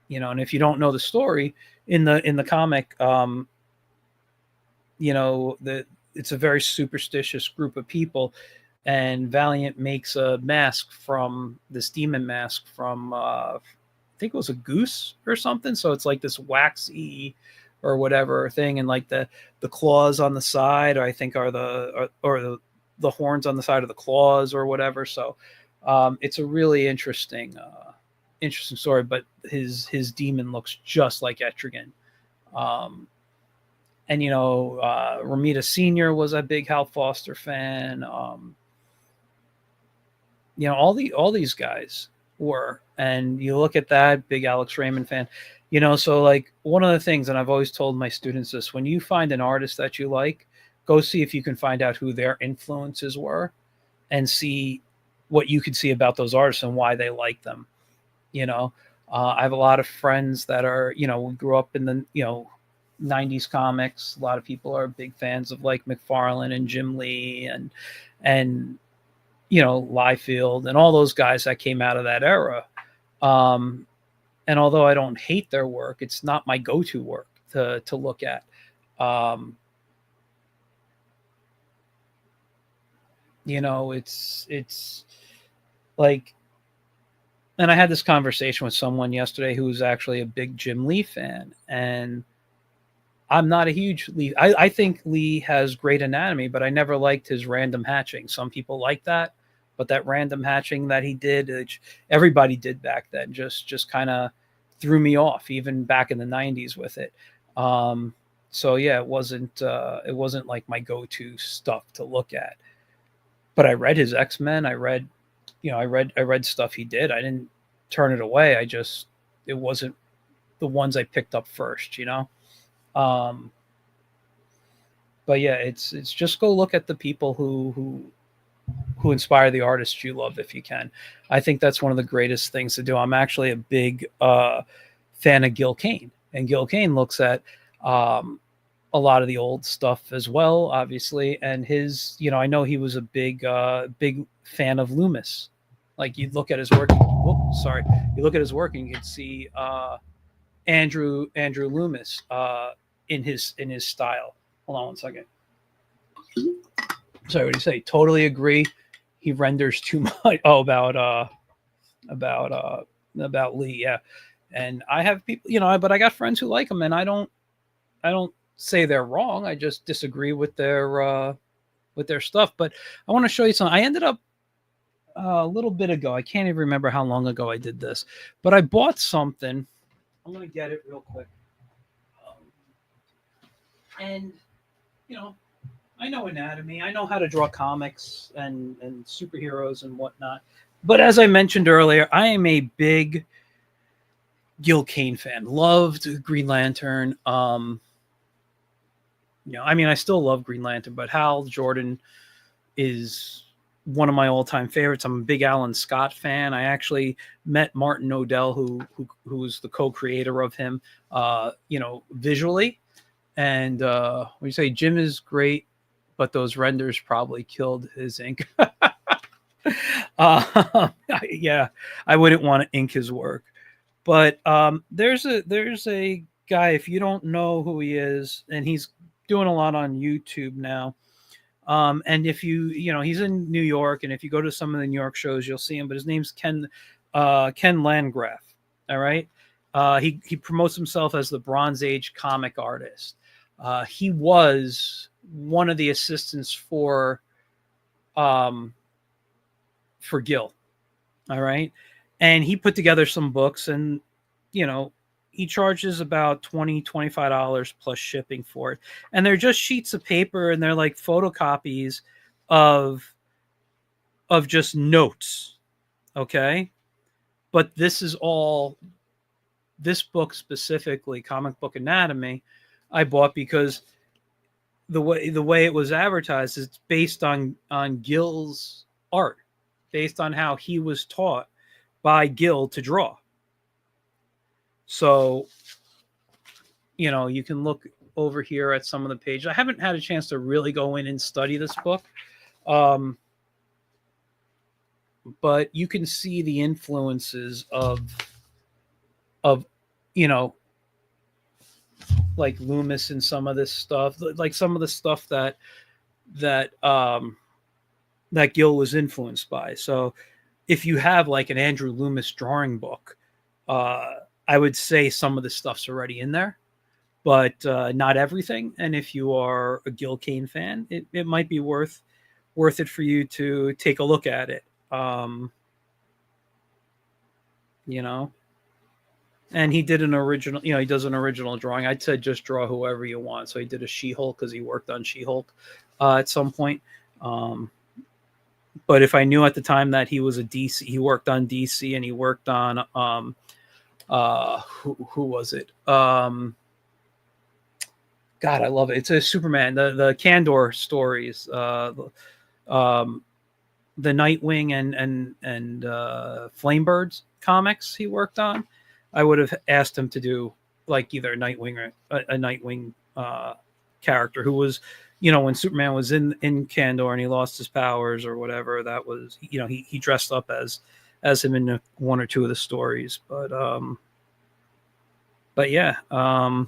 if you don't know the story in the comic, it's a very superstitious group of people, and Valiant makes a mask from this demon mask from I think it was a goose or something. So it's like this waxy or whatever thing, and like the claws on the side, I think are the horns on the side of the claws or whatever. So it's a really interesting story. But his demon looks just like Etrigan. And Romita Senior was a big Hal Foster fan. All these guys were, and you look at that, big Alex Raymond fan. So like one of the things, and I've always told my students this: when you find an artist that you like, go see if you can find out who their influences were, and see what you could see about those artists and why they like them. I have a lot of friends that are, we grew up in the 90s comics. A lot of people are big fans of like McFarlane and Jim Lee and Liefeld and all those guys that came out of that era. And although I don't hate their work, it's not my go-to work to look at. It's like, and I had this conversation with someone yesterday who was actually a big Jim Lee fan, and I'm not a huge Lee. I think Lee has great anatomy, but I never liked his random hatching. Some people like that, but that random hatching that he did, everybody did back then, just kind of threw me off, even back in the 90s with it. So yeah, it wasn't like my go-to stuff to look at. But I read his X-Men. I read stuff he did. I didn't turn it away. It wasn't the ones I picked up first, But yeah, it's just go look at the people who inspire the artists you love if you can. I think that's one of the greatest things to do. I'm actually a big fan of Gil Kane, and Gil Kane looks at a lot of the old stuff as well, obviously. And his, I know he was a big fan of Loomis, Like you look at his work. Sorry, you look at his work and you can see Andrew Loomis in his style. Hold on one second. Sorry, what do you say? Totally agree. He renders too much. Oh, about about Lee, yeah. And I have people, but I got friends who like him, and I don't say they're wrong. I just disagree with their stuff. But I want to show you something. I ended up a little bit ago. I can't even remember how long ago I did this, but I bought something. I'm gonna get it real quick. Um, and you know, I know anatomy. I know how to draw comics and superheroes and whatnot. But as I mentioned earlier, I am a big Gil Kane fan. Loved Green Lantern. I mean, I still love Green Lantern, but Hal Jordan is one of my all-time favorites. I'm a big Alan Scott fan. I actually met Martin Odell, who was the co-creator of him, visually. And when you say Jim is great, but those renders probably killed his ink. Yeah, I wouldn't want to ink his work. But there's a guy, if you don't know who he is, and he's doing a lot on YouTube now. And if he's in New York, and if you go to some of the New York shows, you'll see him. But his name's Ken Landgraf. All right, he promotes himself as the Bronze Age comic artist. He was one of the assistants um, for Gil. All right, and he put together some books, and you know he charges about $25 plus shipping for it, and they're just sheets of paper, and they're like photocopies of just notes. Okay, but this book specifically, Comic Book Anatomy, I bought because the way it was advertised is based on Gil's art, based on how he was taught by Gil to draw. So, you can look over here at some of the pages. I haven't had a chance to really go in and study this book, um, but you can see the influences of you know like Loomis and some of this stuff, like some of the stuff that that Gil was influenced by. So if you have like an Andrew Loomis drawing book, I would say some of the stuff's already in there, but not everything. And if you are a Gil Kane fan, it might be worth it for you to take a look at it. You know, and he did an original. He does an original drawing. I'd say just draw whoever you want. So he did a She-Hulk because he worked on She-Hulk at some point. Um, but if I knew at the time that he was a DC, he worked on DC, and he worked on who was it? God, I love it. It's a Superman, the Candor stories, the Nightwing and Flamebirds comics he worked on. I would have asked him to do like either a Nightwing or a Nightwing character who was, when Superman was in Candor and he lost his powers or whatever. That was, he dressed up as him in one or two of the stories. But yeah, I'm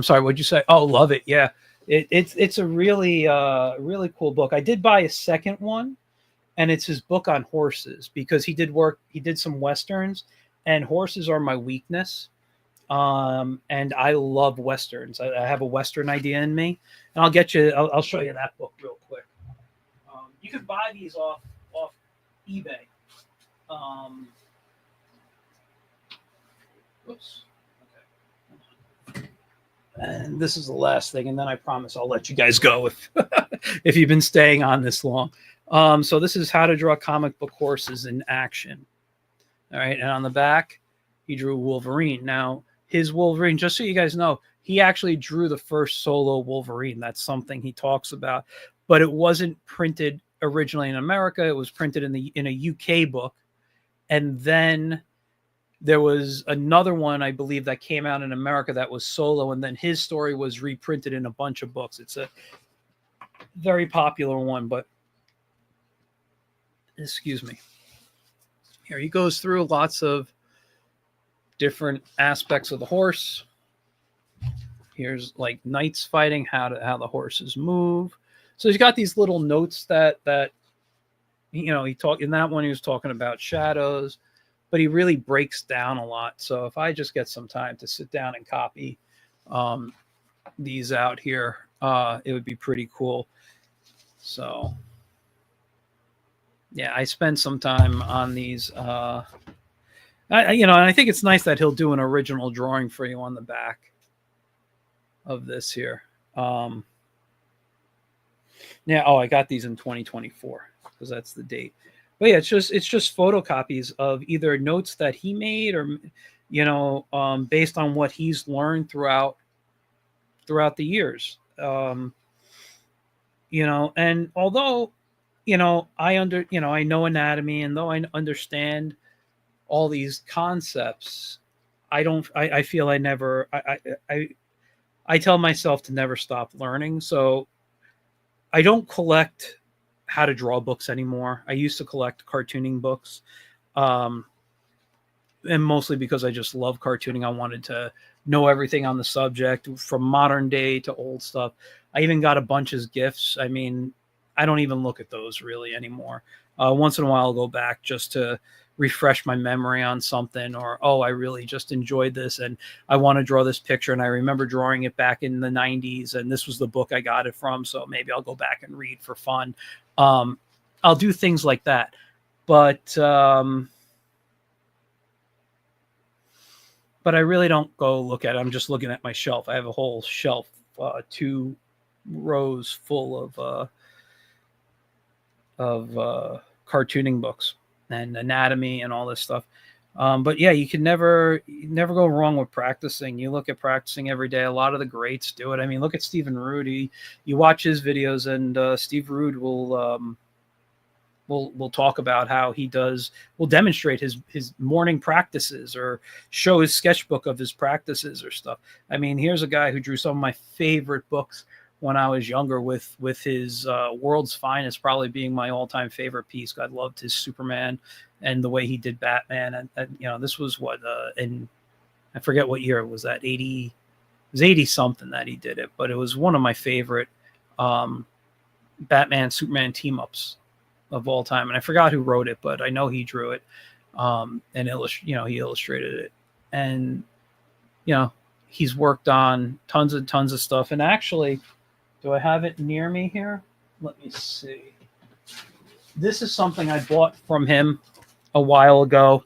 sorry. What'd you say? Oh, love it. Yeah, it's a really cool book. I did buy a second one, and it's his book on horses because he did some westerns, and horses are my weakness. And I love westerns. I have a western idea in me, and I'll show you that book real quick. You can buy these off eBay. Um, Whoops. Okay. And this is the last thing, and then I promise I'll let you guys go if if you've been staying on this long. So this is how to draw comic book horses in action. All right, and on the back, he drew Wolverine. Now, his Wolverine, just so you guys know, he actually drew the first solo Wolverine. That's something he talks about, but it wasn't printed originally in America. It was printed in a UK book, and then there was another one, I believe, that came out in America that was solo, and then his story was reprinted in a bunch of books. It's a very popular one, but excuse me. Here he goes through lots of different aspects of the horse. Here's like knights fighting, how the horses move. So he's got these little notes that he talked in that one. He was talking about shadows, but he really breaks down a lot. So if I just get some time to sit down and copy these out here, it would be pretty cool. So yeah, I spent some time on these. And I think it's nice that he'll do an original drawing for you on the back of this here. I got these in 2024 because that's the date. But yeah, it's just photocopies of either notes that he made or based on what he's learned throughout the years. And although I know anatomy, and though I understand all these concepts, I feel I never I tell myself to never stop learning. So I don't collect how to draw books anymore. I used to collect cartooning books, and mostly because I just love cartooning. I wanted to know everything on the subject, from modern day to old stuff. I even got a bunch as gifts. I mean, I don't even look at those really anymore. Once in a while, I'll go back just to refresh my memory on something, or I really just enjoyed this and I want to draw this picture, and I remember drawing it back in the 90s, and this was the book I got it from, so maybe I'll go back and read for fun. I'll do things like that, but I really don't go look at it. I'm just looking at my shelf. I have a whole shelf, 2 rows full of cartooning books and anatomy and all this stuff. But yeah, you can never go wrong with practicing. You look at practicing every day. A lot of the greats do it. I mean, look at Stephen Root. You watch his videos, and Steve Root will talk about how will demonstrate his morning practices or show his sketchbook of his practices or stuff. I mean, here's a guy who drew some of my favorite books when I was younger, with his World's Finest probably being my all-time favorite piece. I loved his Superman and the way he did Batman. And this was in I forget what year it was. That 80, it was 80 something that he did it, but it was one of my favorite Batman Superman team ups of all time. And I forgot who wrote it, but I know he drew it, and he illustrated it. And he's worked on tons of stuff. And actually, do I have it near me here? Let me see. This is something I bought from him a while ago.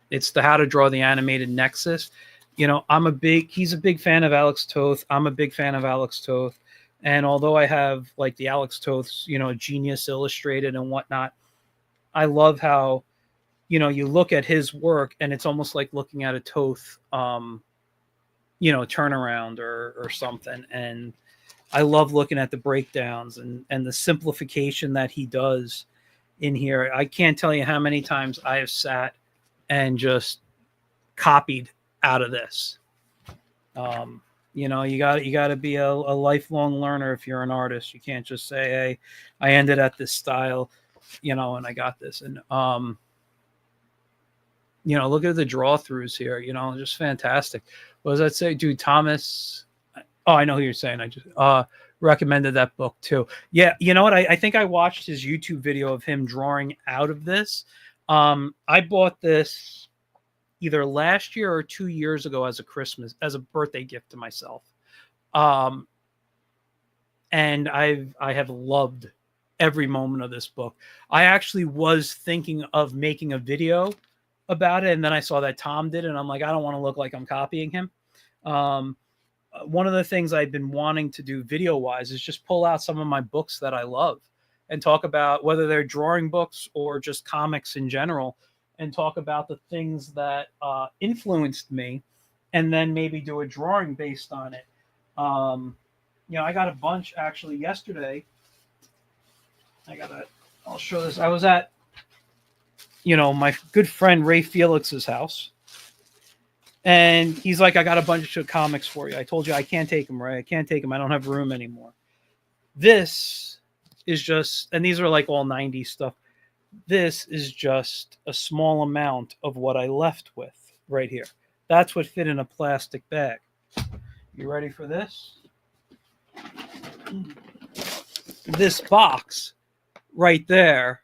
It's the How to Draw the Animated Nexus. He's a big fan of Alex Toth. I'm a big fan of Alex Toth. And although I have like the Alex Toth's, Genius Illustrated and whatnot, I love how, you look at his work and it's almost like looking at a Toth, turnaround or something. And I love looking at the breakdowns and the simplification that he does in here. I can't tell you how many times I have sat and just copied out of this. You got to be a lifelong learner if you're an artist. You can't just say, hey, I ended at this style, and I got this. And look at the draw throughs here, just fantastic. What does that say? Dude, Thomas. Oh, I know who you're saying. I just recommended that book too. Yeah. You know what? I think I watched his YouTube video of him drawing out of this. I bought this either last year or 2 years ago as a birthday gift to myself. And I have loved every moment of this book. I actually was thinking of making a video about it, and then I saw that Tom did it, and I'm like, I don't want to look like I'm copying him. One of the things I've been wanting to do video wise is just pull out some of my books that I love and talk about whether they're drawing books or just comics in general, and talk about the things that influenced me, and then maybe do a drawing based on it. I got a bunch actually yesterday. I'll show this. I was at, my good friend Ray Felix's house. And he's like, I got a bunch of comics for you. I told you I can't take them, Ray. I can't take them. I don't have room anymore. This is just, and these are like all 90s stuff. This is just a small amount of what I left with right here. That's what fit in a plastic bag. You ready for this? This box right there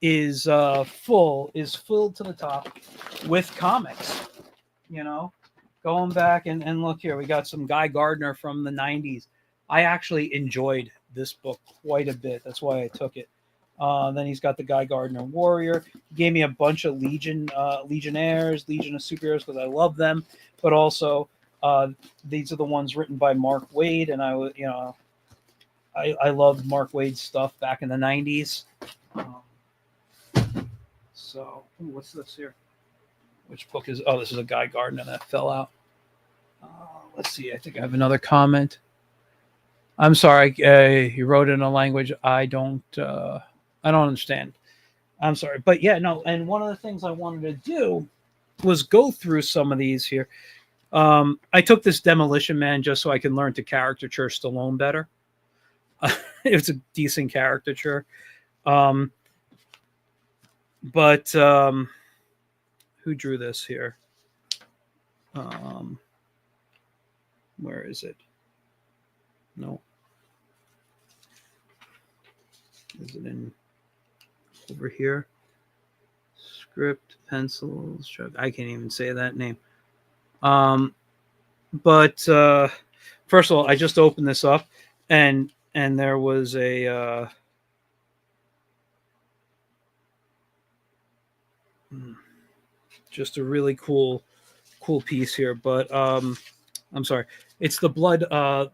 is filled to the top with comics. You know, going back and look here, we got some Guy Gardner from the 90s. I actually enjoyed this book quite a bit. That's why I took it. Then he's got the Guy Gardner Warrior. He gave me a bunch of Legionnaires, Legion of Superheroes, because I love them. But also, these are the ones written by Mark Waid, and I loved Mark Waid's stuff back in the 90s. So, what's this here? Which book is? Oh, this is a Guy Gardner that fell out. Let's see. I think I have another comment. I'm sorry. He wrote in a language I don't understand. I'm sorry, but yeah, no. And one of the things I wanted to do was go through some of these here. I took this Demolition Man just so I can learn to caricature Stallone better. It's a decent caricature. But who drew this here? Where is it? No. Is it in over here? Script, pencils, I can't even say that name. But first of all, I just opened this up and there was a just a really cool piece here. But I'm sorry, it's the Bloodlines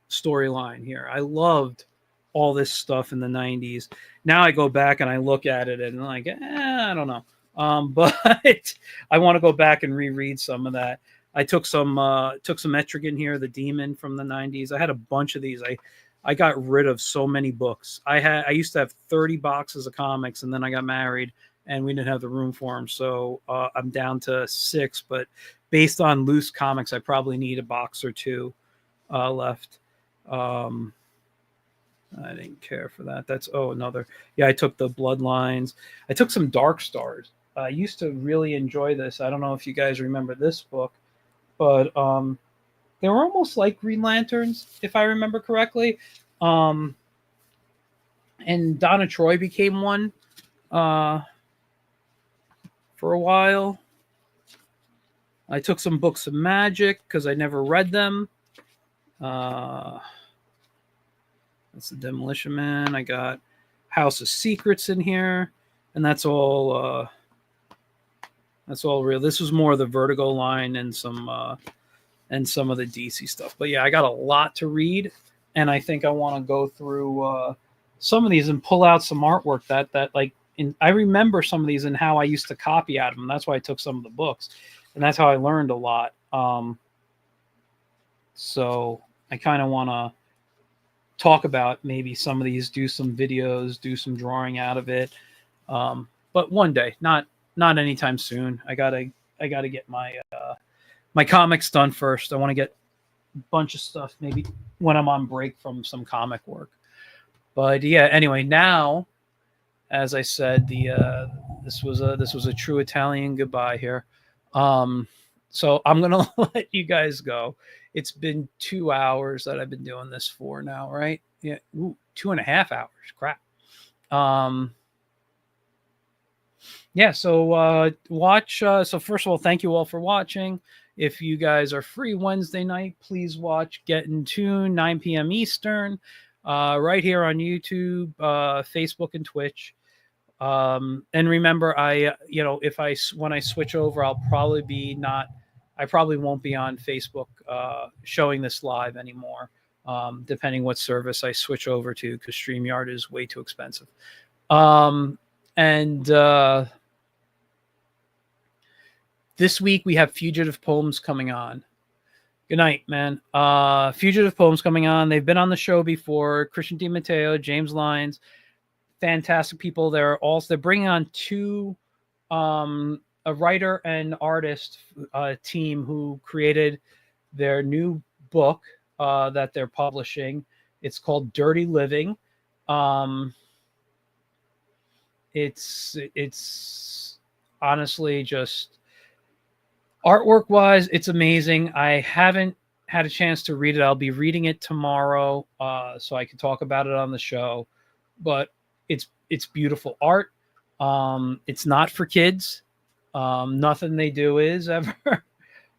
storyline here. I loved all this stuff in the 90s. Now I go back and I look at it and I'm like, I don't know. But I want to go back and reread some of that. I took some Etrigan here, the Demon from the 90s. I had a bunch of these. I got rid of so many books. I used to have 30 boxes of comics, and then I got married and we didn't have the room for them. So I'm down to 6, but based on loose comics, I probably need a box or 2 left. I didn't care for that. That's another. Yeah, I took the Bloodlines. I took some Dark Stars. I used to really enjoy this. I don't know if you guys remember this book, but they were almost like Green Lanterns, if I remember correctly. And Donna Troy became one for a while. I took some books of magic because I never read them. That's the Demolition Man. I got House of Secrets in here, and that's all real. This was more of the Vertigo line and some of the DC stuff. But yeah, I got a lot to read, and I think I want to go through some of these and pull out some artwork that I remember some of these and how I used to copy out of them. That's why I took some of the books, and that's how I learned a lot. So I kind of want to talk about maybe some of these, do some videos, do some drawing out of it. But one day, not anytime soon. I gotta get my comics done first. I want to get a bunch of stuff maybe when I'm on break from some comic work. But yeah, anyway, now, as I said, this was a true Italian goodbye here. So I'm gonna let you guys go. It's been 2 hours that I've been doing this for now, right? Yeah, 2.5 hours. Crap. Yeah, so watch. So first of all, thank you all for watching. If you guys are free Wednesday night, please watch Get in Tune, 9 p.m. Eastern, right here on YouTube, Facebook, and Twitch. And remember, when I switch over, I probably won't be on Facebook showing this live anymore, depending what service I switch over to, because StreamYard is way too expensive. This week we have Fugitive Poems coming on. Good night, man. Fugitive Poems coming on. They've been on the show before. Christian DiMatteo, James Lyons, fantastic people. They're bringing on 2, a writer and artist team who created their new book that they're publishing. It's called Dirty Living, It's honestly just artwork wise, it's amazing. I haven't had a chance to read it. I'll be reading it tomorrow, so I can talk about it on the show. But it's beautiful art. It's not for kids. Nothing they do is ever.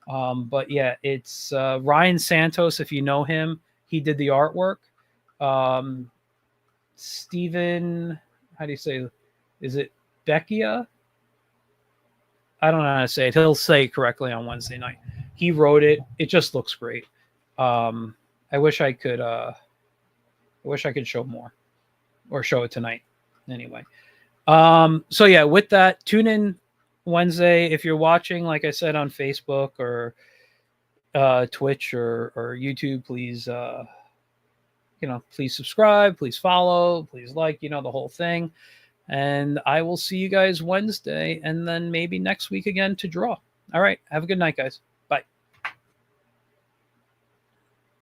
But yeah, it's Ryan Santos. If you know him, he did the artwork. Stephen, how do you say? Is it Beckia? I don't know how to say it. He'll say it correctly on Wednesday night. He wrote it. It just looks great. I wish I could. I wish I could show more, or show it tonight. Anyway. So yeah, with that, tune in Wednesday if you're watching. Like I said, on Facebook or Twitch or YouTube. Please, please subscribe. Please follow. Please like. The whole thing. And I will see you guys Wednesday and then maybe next week again to draw. All right. Have a good night, guys.